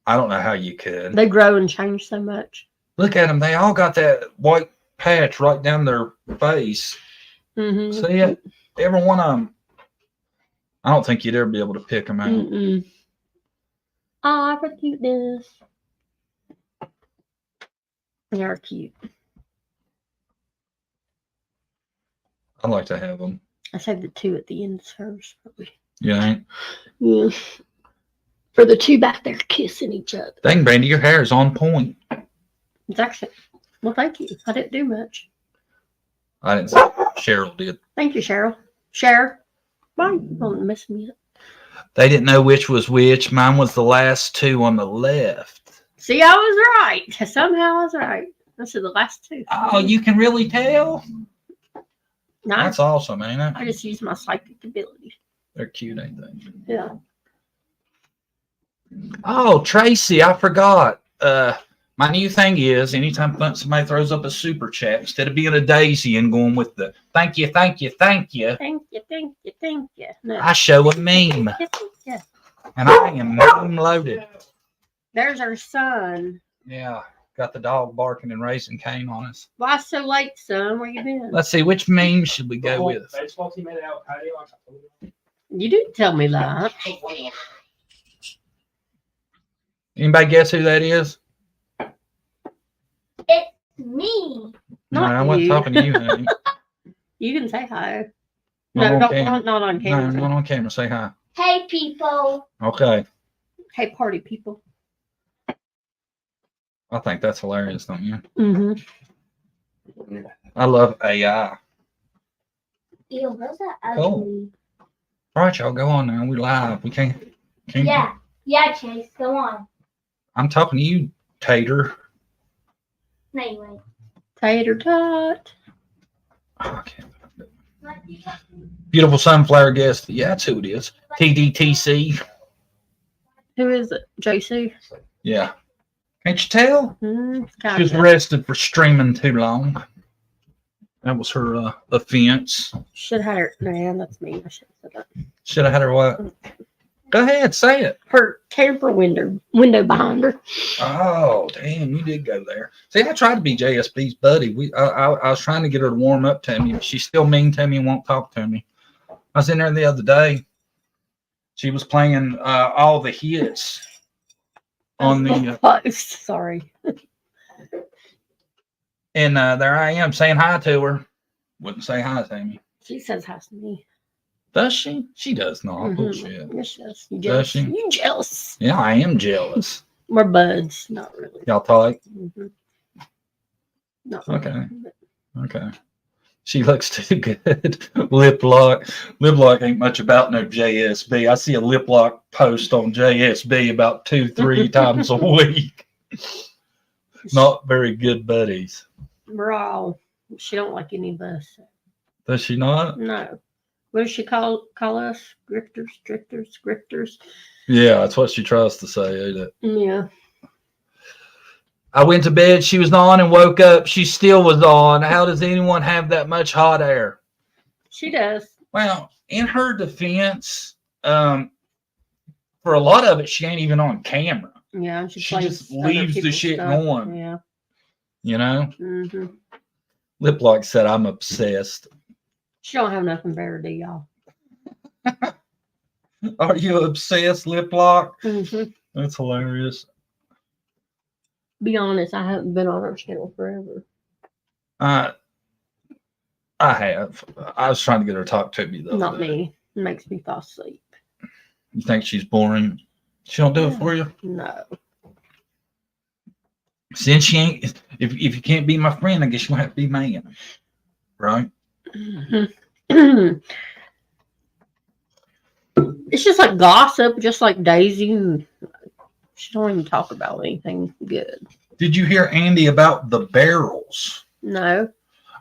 I don't know how you could. They grow and change so much. Look at them. They all got that white patch right down their face. Mm-hmm. See it? Every one of them. I don't think you'd ever be able to pick them out. Mm-mm. Oh, for cuteness. They are cute. I'd like to have them. I saved the two at the end first, probably. Yeah. Yeah. For the two back there kissing each other. Dang, Brandy, your hair is on point. It's actually, well, thank you. I didn't do much. I didn't say Cheryl did. Thank you, Cheryl. Cheryl. Why don't miss me? They didn't know which was which. Mine was the last two on the left. See, I was right. Somehow I was right. This is the last two. Oh, you can really tell? No, that's awesome, ain't it? I just use my psychic ability. They're cute, ain't they? Yeah. Oh, Tracy, I forgot. My new thing is anytime somebody throws up a super chat, instead of being a daisy and going with the thank you, thank you, thank you. Thank you, thank you, thank you. No. I show a meme. Yeah. And I am meme loaded. There's our son. Yeah. Got the dog barking and raising Cain on us. Why so late, son? Where you been? Let's see, which meme should we go with? You didn't tell me that. Anybody guess who that is? It's me. No, I wasn't talking to you, honey. You can say hi. Not No, on not on camera. No, not on camera. Say hi. Hey, people. Okay. Hey, party people. I think that's hilarious, don't you? Mm-hmm. I love AI. Ew, those are ugly. Cool. All right, y'all, go on now. We live. We can't. Yeah, Chase, go on. I'm talking to you, Tater. No, you ain't. Tater tot. Oh, I can't. Beautiful sunflower guest. Yeah, that's who it is. TDTC. Who is it? JC? Yeah. Can't you tell? She was arrested for streaming too long. That was her offense. Should have had her. Man, that's me. I should have said that. Should have had her what? Go ahead, say it. Her camper window behind her. Oh, damn, you did go there. See, I tried to be JSB's buddy. I was trying to get her to warm up to me, but she's still mean to me and won't talk to me. I was in there the other day. She was playing all the hits on the sorry. And there I am saying hi to her. Wouldn't say hi to me. She says hi to me. Does she? She does not. Bullshit. Yes, she does. You jealous? Does she? You jealous? Yeah, I am jealous. We're buds. Not really. Y'all talk? Mm-hmm. Not Okay. Really. Okay. She looks too good. Lip lock. Lip lock ain't much about no JSB. I see a lip lock post on JSB about 2-3 times a week. Not very good buddies. We're all. She don't like any of us. Does she not? No. What does she call us? Grifters. Yeah, that's what she tries to say, ain't it? Yeah. I went to bed, she was on, and woke up, she still was on. How does anyone have that much hot air? She does. Well, in her defense, for a lot of it, she ain't even on camera. Yeah, she just leaves the shit going. Yeah. You know? Mm-hmm. Lip Lock said, I'm obsessed. She don't have nothing better to do, y'all. Are you obsessed, Lip Lock? Mm-hmm. That's hilarious. Be honest, I haven't been on her channel forever. I have. I was trying to get her to talk to me, though. Not me. It makes me fall asleep. You think she's boring? She don't do it for you? No. Since she ain't, if you can't be my friend, I guess you'll have to be man. Right? Mm-hmm. It's just like gossip, just like Daisy. And she don't even talk about anything good. Did you hear Andy about the barrels? No.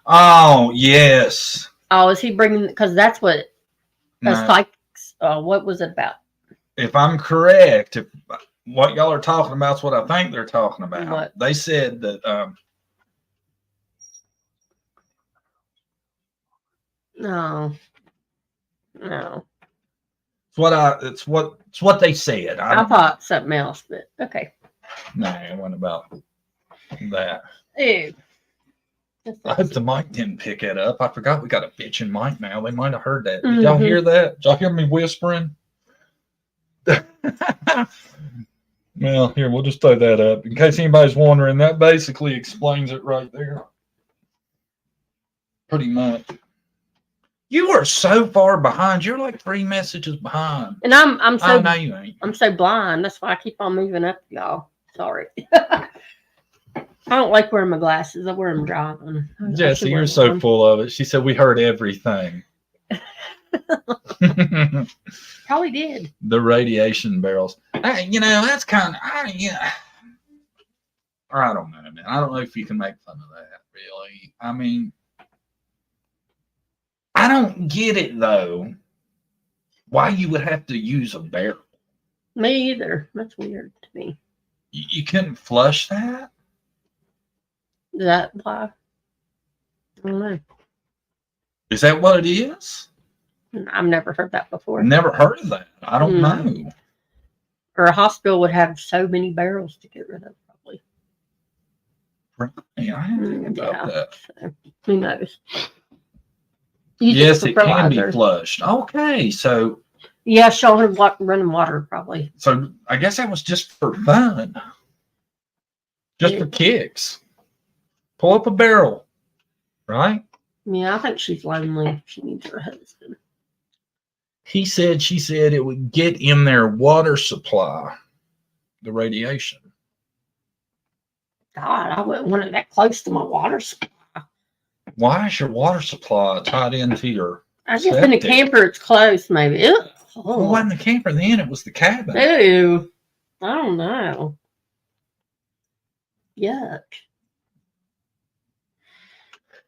Oh, yes. Oh, is he bringing? Because that's what. That's No. like. What was it about? If I'm correct, if what y'all are talking about is what I think they're talking about. What? They said that. No. No. It's what they said. I thought something else, but okay. No, it wasn't about that. Ew. I hope the mic didn't pick it up. I forgot we got a bitching mic now. They might have heard that. Did y'all hear that? Did y'all hear me whispering? Well, here, we'll just throw that up. In case anybody's wondering, that basically explains it right there. Pretty much. You are so far behind. You're like 3 messages behind. And I'm so no, you ain't. I'm so blind. That's why I keep on moving up, y'all. Sorry. I don't like wearing my glasses. I wear them driving. Jesse, you're so full of it. She said we heard everything. Probably did. The radiation barrels. That's kind of, I don't know, man. I don't know if you can make fun of that, really. I mean, I don't get it, though, why you would have to use a barrel. Me either. That's weird to me. You couldn't flush that? Is that why? I don't know. Is that what it is? I've never heard that before. Never heard of that. I don't know. Or a hospital would have so many barrels to get rid of, probably. Yeah, I didn't think about that. So, who knows? Yes, it can be flushed. Okay, so. Yeah, showing running water, probably. So I guess that was just for fun. Just for kicks. Pull up a barrel, right? Yeah, I think she's lonely. She needs her husband. She said it would get in their water supply, the radiation. God, I wouldn't want it that close to my water supply. Why is your water supply tied into your I guess in the camper it's close, maybe. Ew. Well, it wasn't the camper then, it was the cabin. Ew. I don't know. Yuck.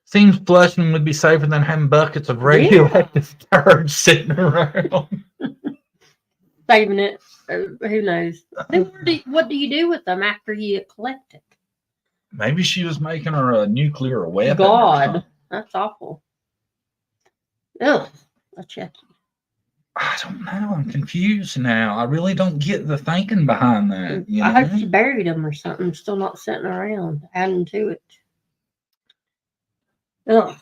Seems flushing would be safer than having buckets of radioactive turds sitting around. Saving it. Who knows? Then what do you do with them after you collect it? Maybe she was making her a nuclear weapon. God, that's awful. Ugh. That's yucky. I don't know. I'm confused now. I really don't get the thinking behind that. I hope she buried them or something. Still not sitting around, adding to it. Ugh.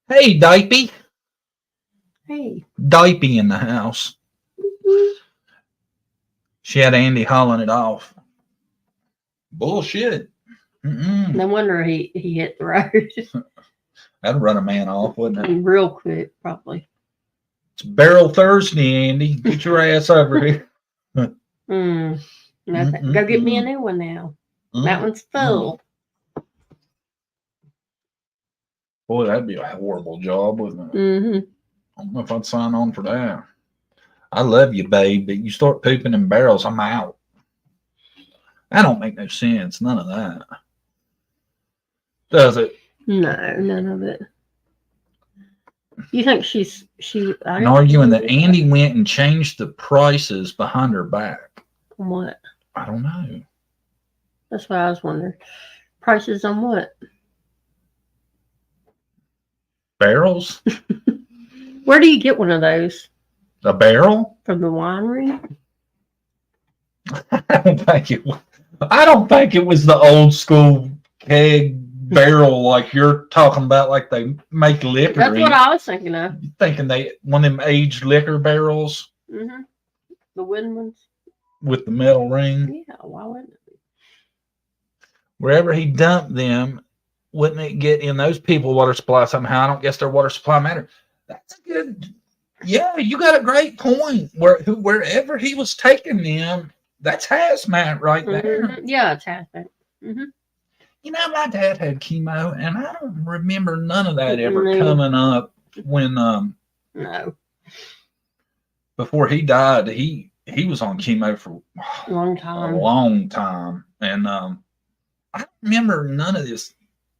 Hey, Dipey. Hey. Dipey in the house. She had Andy hauling it off. Bullshit. No wonder he hit the road. That'd run a man off, wouldn't it? Real quick, probably. It's Barrel Thursday, Andy. Get your ass over here. Go get me a new one now. That one's full. Boy, that'd be a horrible job, wouldn't it? I don't know if I'd sign on for that. I love you, babe, but you start pooping in barrels, I'm out. That don't make no sense. None of that. Does it? No, none of it. You think she? I'm arguing that Andy went and changed the prices behind her back. What? I don't know. That's what I was wondering. Prices on what? Barrels? Where do you get one of those? A barrel? From the winery? I don't think it was the old school keg barrel like you're talking about, like they make liquor. That's what I was thinking of. You thinking one of them aged liquor barrels? The wooden ones? With the metal ring? Yeah, why wouldn't it? Wherever he dumped them, wouldn't it get in those people's water supply somehow? I don't guess their water supply mattered. That's a good... Yeah, you got a great point. Wherever he was taking them, that's hazmat right there. Yeah, it's hazmat. You know, my dad had chemo, and I don't remember none of that ever coming up when No. before he died, he was on chemo for a long time, and I don't remember none of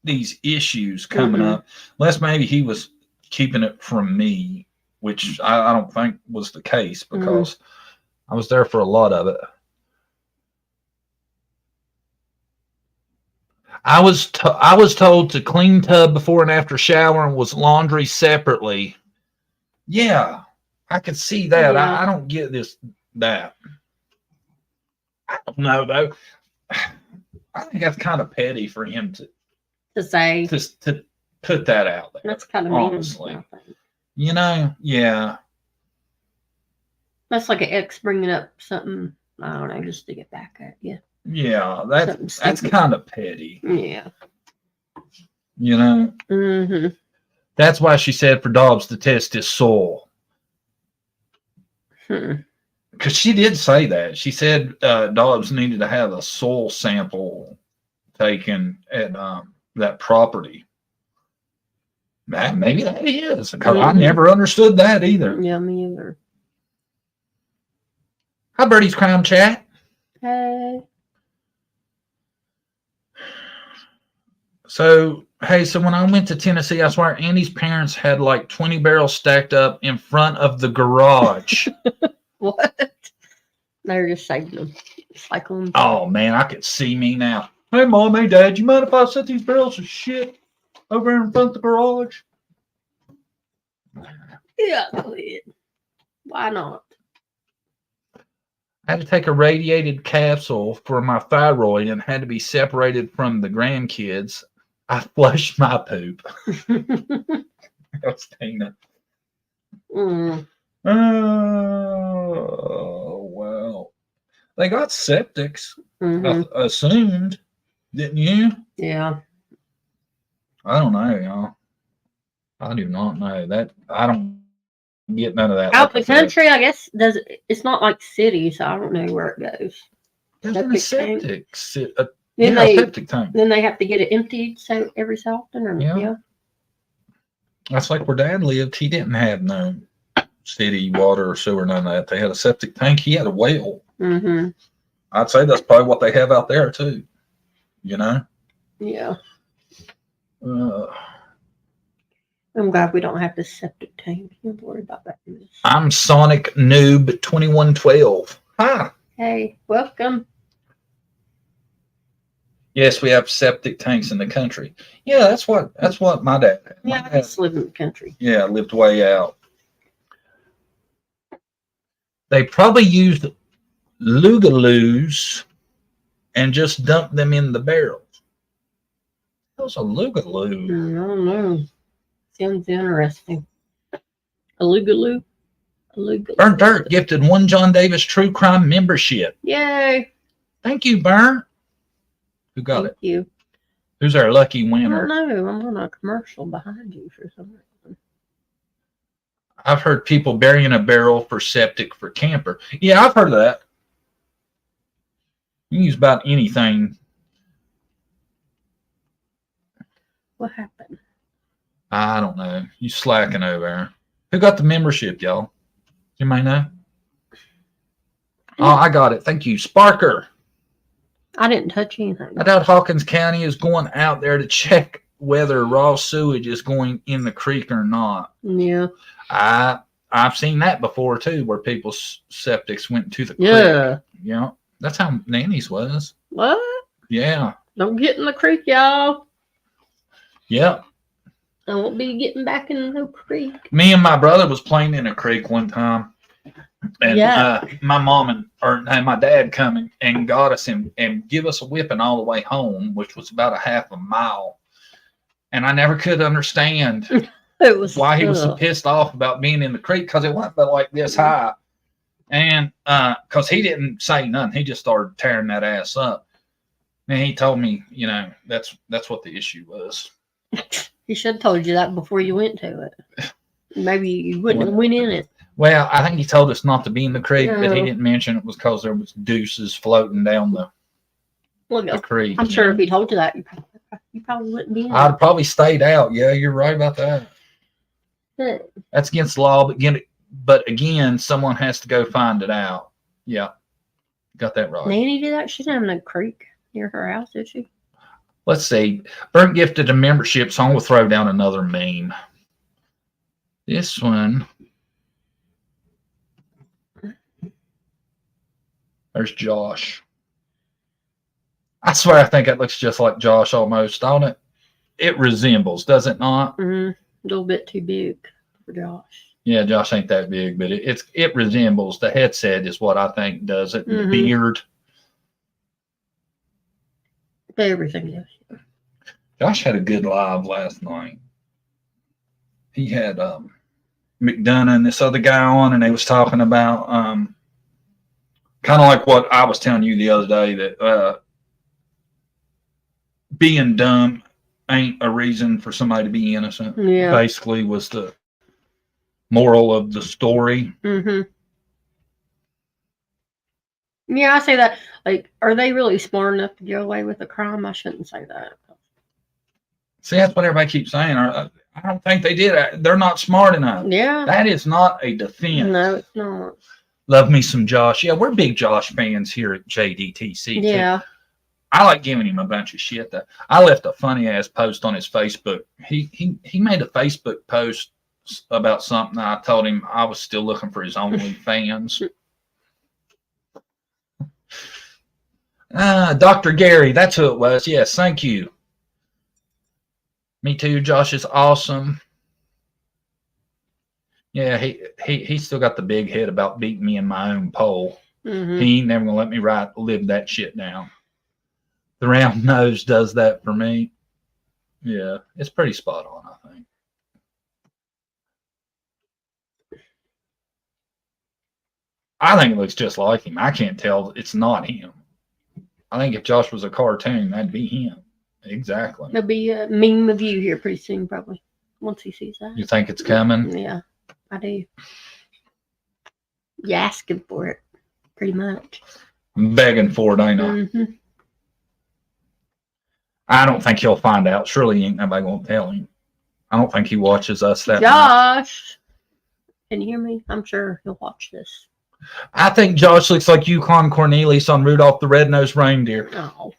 these issues coming up, unless maybe he was keeping it from me, which I don't think was the case because I was there for a lot of it. I was told to clean tub before and after shower and was laundry separately. Yeah, I could see that. Yeah. I don't get that. I don't know though. I think that's kind of petty for him to say to put that out there. That's kind of honestly. mean. You know, yeah. That's like an ex bringing up something. I don't know, just to get back at you. Yeah, that's kind of petty. Yeah. You know. Mm-hmm. That's why she said for Dobbs to test his soul. Because she did say that. She said Dobbs needed to have a soil sample taken at that property. Maybe that is. Because I never understood that either. Yeah, me either. Hi, Birdie's Crime Chat. Hey. So when I went to Tennessee, I swear Andy's parents had like 20 barrels stacked up in front of the garage. What? They're just saving them. Cycling. Oh, man, I could see me now. Hey, Mom, hey, Dad, you mind if I set these barrels of shit over in front of the garage? Yeah, go ahead. Why not? I had to take a radiated capsule for my thyroid and had to be separated from the grandkids. I flushed my poop. That was Tina. Oh, well. They got septics, assumed, didn't you? Yeah. I don't know, y'all. I do not know that. I don't get none of that. Out the country, I guess, it's not like city, so I don't know where it goes. Septic tank. Then they have to get it emptied every so often. Or, yeah. That's like where Dad lived. He didn't have no city water or sewer, none of that. They had a septic tank. He had a well. Mm-hmm. I'd say that's probably what they have out there too. You know? Yeah. I'm glad we don't have the septic tank. Don't worry about that. I'm Sonic Noob 2112. Hi. Hey, welcome. Yes, we have septic tanks in the country. Yeah, that's what my dad had. Yeah, I just live in the country. Yeah, lived way out. They probably used Lugaloos and just dumped them in the barrels. What's a Lugaloo? I don't know. Sounds interesting. A Lugaloo? Burnt Dirt gifted one John Davis True Crime membership. Yay. Thank you, Burnt. Who got it? Thank you. Who's our lucky I winner? don't know. I'm on a commercial behind you for some reason. I've heard people burying a barrel for septic for camper. Yeah, I've heard of that. You can use about anything. What happened? I don't know. You slacking over there. Who got the membership, y'all? You may know. Oh, I got it. Thank you. Sparker. I didn't touch anything. I doubt Hawkins County is going out there to check whether raw sewage is going in the creek or not. Yeah. I've seen that before too, where people's septics went to the creek. Yeah. Yeah. That's how Nanny's was. What? Yeah. Don't get in the creek, y'all. Yep. I won't be getting back in no creek. Me and my brother was playing in a creek one time. And my mom and my dad come and got us and give us a whipping all the way home, which was about a half a mile. And I never could understand why he was so pissed off about being in the creek, because it wasn't but like this high. And because he didn't say nothing, he just started tearing that ass up. And he told me, you know, that's what the issue was. He should have told you that before you went to it. Maybe you wouldn't have went in it. Well, I think he told us not to be in the creek, but he didn't mention it was because there was deuces floating down the creek. I'm sure if he told you that, you probably wouldn't be in I'd probably stayed out. Yeah, you're right about that. it. That's against the law, but But again, someone has to go find it out. Yeah. Got that right. Nanny did that? She didn't have no creek near her house, did she? Let's see. Burnt gifted a membership, so I'm going to throw down another meme. This one. There's Josh. I swear I think it looks just like Josh almost, don't it? It resembles, does it not? A little bit too big for Josh. Yeah, Josh ain't that big, but it resembles. The headset is what I think does it. The beard. Everything else. Josh had a good live last night. He had McDonough and this other guy on, and they was talking about kind of like what I was telling you the other day, that being dumb ain't a reason for somebody to be innocent. Yeah. Basically was the moral of the story. Yeah, I say that. Like, are they really smart enough to get away with a crime? I shouldn't say that. See, that's what everybody keeps saying. I don't think they did. They're not smart enough. Yeah. That is not a defense. No, it's not. Love me some Josh. Yeah, we're big Josh fans here at JDTC. Yeah. Too. I like giving him a bunch of shit. Though. I left a funny ass post on his Facebook. He made a Facebook post about something. I told him I was still looking for his OnlyFans. Dr. Gary, that's who it was. Yes, thank you. Me too. Josh is awesome. Yeah, he still got the big head about beating me in my own poll. He ain't never gonna let me live that shit down. The round nose does that for me. Yeah, it's pretty spot on, I think. I think it looks just like him. I can't tell it's not him. I think if Josh was a cartoon, that'd be him. Exactly. There'll be a meme of you here pretty soon, probably, once he sees that. You think it's coming? Yeah, I do. You asking for it, pretty much. I'm begging for it, ain't I? I don't think he'll find out. Surely ain't nobody gonna tell him. I don't think he watches us that much. Josh, can you hear me? I'm sure he'll watch this. I think Josh looks like Yukon Cornelius on Rudolph the Red-Nosed Reindeer. Oh.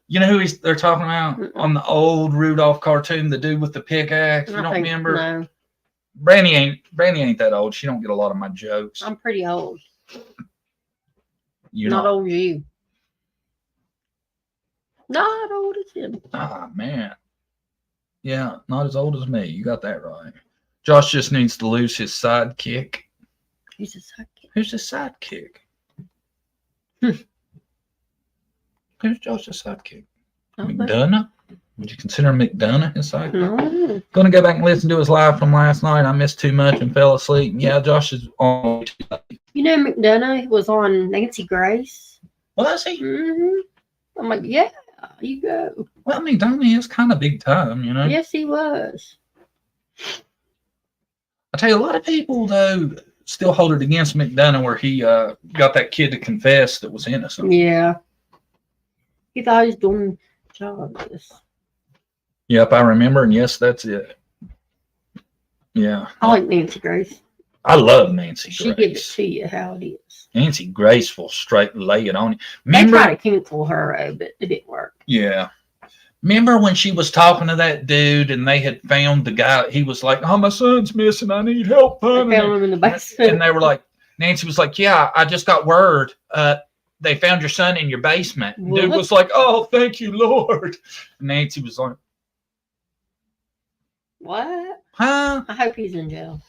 You know who they're talking about on the old Rudolph cartoon, the dude with the pickaxe? You don't remember? No. Brandy ain't that old. She don't get a lot of my jokes. I'm pretty old. You're not old as you. Not old as him. Ah, man. Yeah, not as old as me. You got that right. Josh just needs to lose his sidekick. Who's his sidekick? Who's his sidekick? Who's Josh's sidekick? McDonough? Would you consider McDonough his sidekick? No. Going to go back and listen to his live from last night. I missed too much and fell asleep. Yeah, Josh is on. You know, McDonough was on Nancy Grace. Was he? I'm like, yeah, you go. Well, McDonough is kind of big time, you know? Yes, he was. I tell you, a lot of people, though, still hold it against McDonough where he got that kid to confess that was innocent. Yeah. He thought he was doing a job. Yep, I remember, and yes, that's it. Yeah. I like Nancy Grace. I love Nancy Grace. She gives it to you how it is. Nancy Grace will straight lay it on you. Remember, they tried to cancel her, but it didn't work. Yeah. Remember when she was talking to that dude and they had found the guy? He was like, "Oh, my son's missing. I need help finding him." They found him in the basement. And they were like, Nancy was like, "Yeah, I just got word. They found your son in your basement." And dude was like, "Oh, thank you, Lord." And Nancy was like, "What? Huh? I hope he's in jail."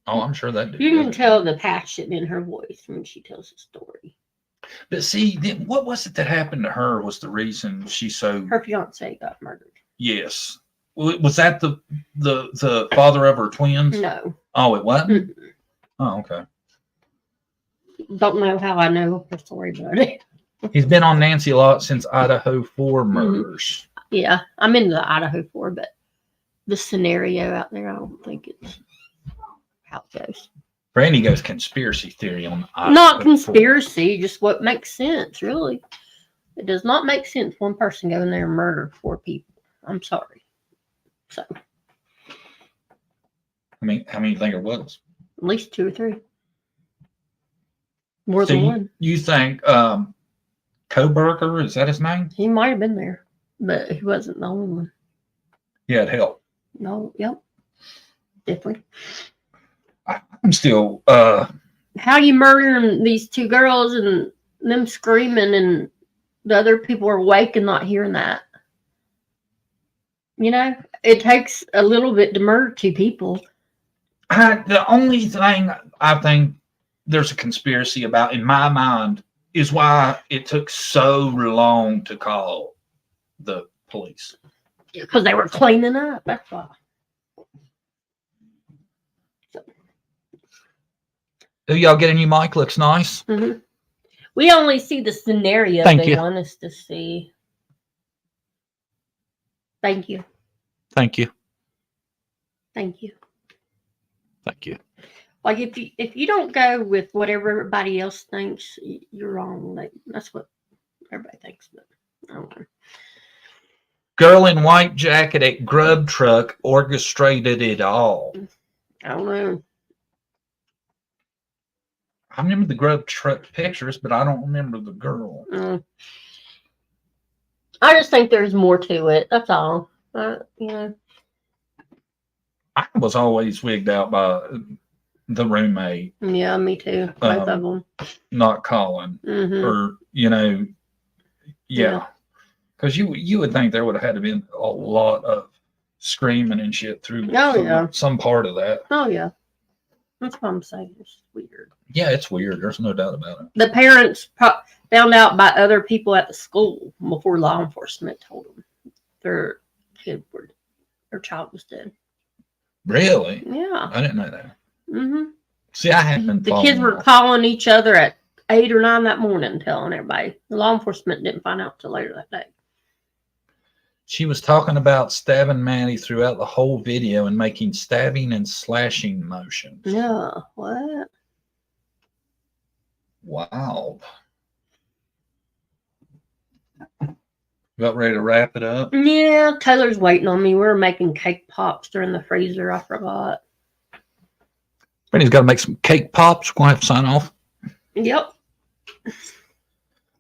Oh, I'm sure that dude. You can tell the passion in her voice when she tells the story. But see, what was it that happened to her was the reason she's so... Her fiance got murdered. Yes. Was that the father of her twins? No. Oh, it wasn't? Oh, okay. Don't know how I know her story about it. He's been on Nancy a lot since Idaho 4 murders. Yeah, I'm into the Idaho 4, but the scenario out there, I don't think it's how it goes. Brandy goes conspiracy theory on Idaho. Not conspiracy, just what makes sense, really. It does not make sense one person going there and murder 4 people. I'm sorry. So. how many you think it was? At least 2 or 3. More than one. You think Koberger, is that his name? He might have been there, but he wasn't the only one. He had help. No, yep. Definitely. I'm still how you murdering these 2 girls and them screaming and the other people are awake and not hearing that? You know, it takes a little bit to murder 2 people. The only thing I think there's a conspiracy about in my mind is why it took so long to call the police. Because they were cleaning up. That's why. Do y'all get a new mic? Looks nice. Mm-hmm. We only see the scenario they want us to see. Thank you. Thank you. Thank you. Thank you. Like if you don't go with what everybody else thinks, you're wrong. Like, that's what everybody thinks, but I don't know. Girl in white jacket at grub truck orchestrated it all. I don't know. I remember the grub truck pictures, but I don't remember the girl. I just think there's more to it. That's all. You know. I was always wigged out by the roommate. Yeah, me too. Both of them. Not calling. Or, you know, yeah. Because you would think there would have had to be a lot of screaming and shit through some part of that. Oh, yeah. That's what I'm saying. It's weird. Yeah, it's weird. There's no doubt about it. The parents found out by other people at the school before law enforcement told them their child was dead. Really? Yeah. I didn't know that. Mm-hmm. See, I haven't. The kids were calling each other at 8 or 9 that morning, telling everybody. The law enforcement didn't find out till later that day. She was talking about stabbing Maddie throughout the whole video and making stabbing and slashing motions. Yeah, what? Wow. About ready to wrap it up? Yeah, Taylor's waiting on me. We were making cake pops during the freezer. I forgot. Brittany's got to make some cake pops. We're going to have to sign off. Yep.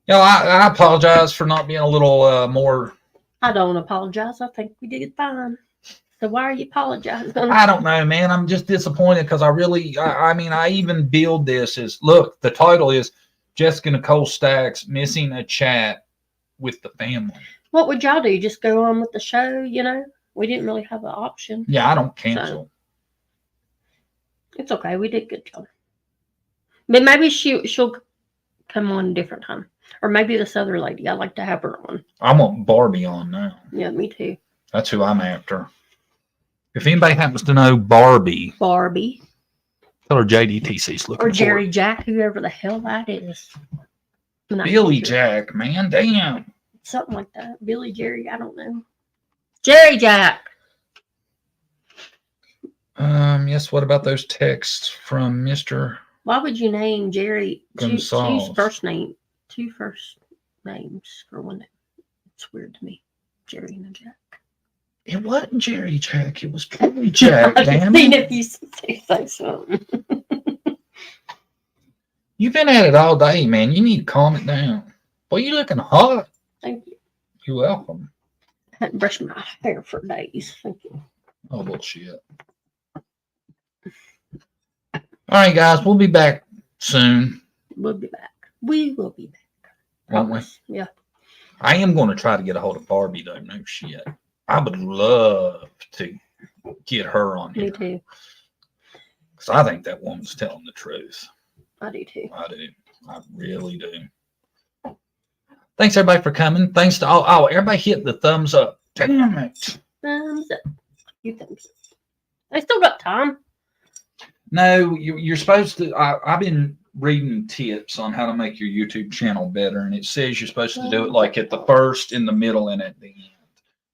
I apologize for not being a little more... I don't apologize. I think we did fine. So why are you apologizing? I don't know, man. I'm just disappointed because I even billed this as, look, the title is Jessica Nicole Stacks Missing a Chat with the Family. What would y'all do? Just go on with the show, you know? We didn't really have an option. Yeah, I don't cancel. So, it's okay. We did a good job. But maybe she'll come on a different time. Or maybe this other lady. I'd like to have her on. I want Barbie on now. Yeah, me too. That's who I'm after. If anybody happens to know Barbie. Tell her JDTC's looking or Jerry for Jack, whoever the hell that is. Billy Jack, man. Damn. Something like that. Billy, Jerry, I don't know. Jerry Jack. Yes, what about those texts from Mr. Why would you name Jerry? Choose first name. 2 first names for one name. It's weird to me. Jerry and Jack. It wasn't Jerry Jack. It was Billy Jack. Damn it. If you say something. You've been at it all day, man. You need to calm it down. Boy, you looking hot. Thank you. You're welcome. I hadn't brushed my hair for days. Thank you. Oh, bullshit. All right, guys. We'll be back soon. We'll be back. We will be back. Won't we? Yeah. I am going to try to get a hold of Barbie, though. No shit. I would love to get her on here. Me too. Because I think that woman's telling the truth. I do too. I do. I really do. Thanks, everybody, for coming. Thanks to all. Oh, everybody hit the thumbs up. Damn it. Thumbs up. You thumbs up. I still got time. No, you're supposed to. I've been reading tips on how to make your YouTube channel better, and it says you're supposed to do it like at the first, in the middle, and at the end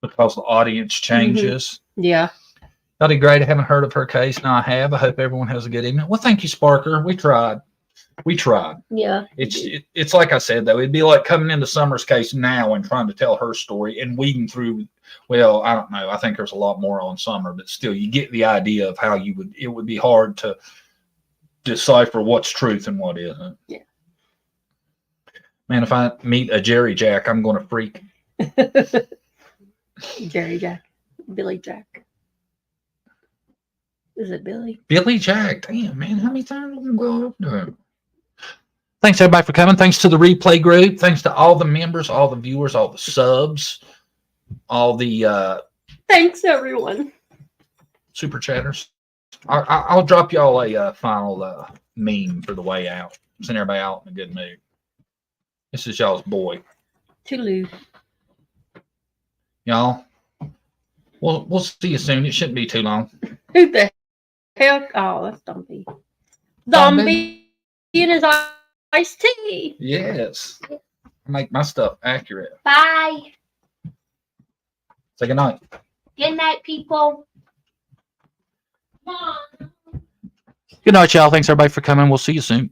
because the audience changes. Mm-hmm. Yeah. That'd be great. I haven't heard of her case. Now I have. I hope everyone has a good evening. Well, thank you, Sparker. We tried. We tried. Yeah. It's like I said, though. It'd be like coming into Summer's case now and trying to tell her story and weeding through. Well, I don't know. I think there's a lot more on Summer, but still, you get the idea of how it would be hard to decipher what's truth and what isn't. Yeah. Man, if I meet a Jerry Jack, I'm going to freak. Jerry Jack. Billy Jack. Is it Billy? Billy Jack. Damn, man. How many times are we going to go up to him? Thanks, everybody, for coming. Thanks to the replay group. Thanks to all the members, all the viewers, all the subs, all the Thanks, everyone. super chatters. I'll drop y'all a final meme for the way out. Send everybody out in a good mood. This is y'all's boy. Toodaloo. Y'all, we'll see you soon. It shouldn't be too long. Who the hell? Oh, that's Dumpy. Dumpy in his iced tea. Yes. Make my stuff accurate. Bye. Say good night. Good night, people. Good night, y'all. Thanks, everybody, for coming. We'll see you soon.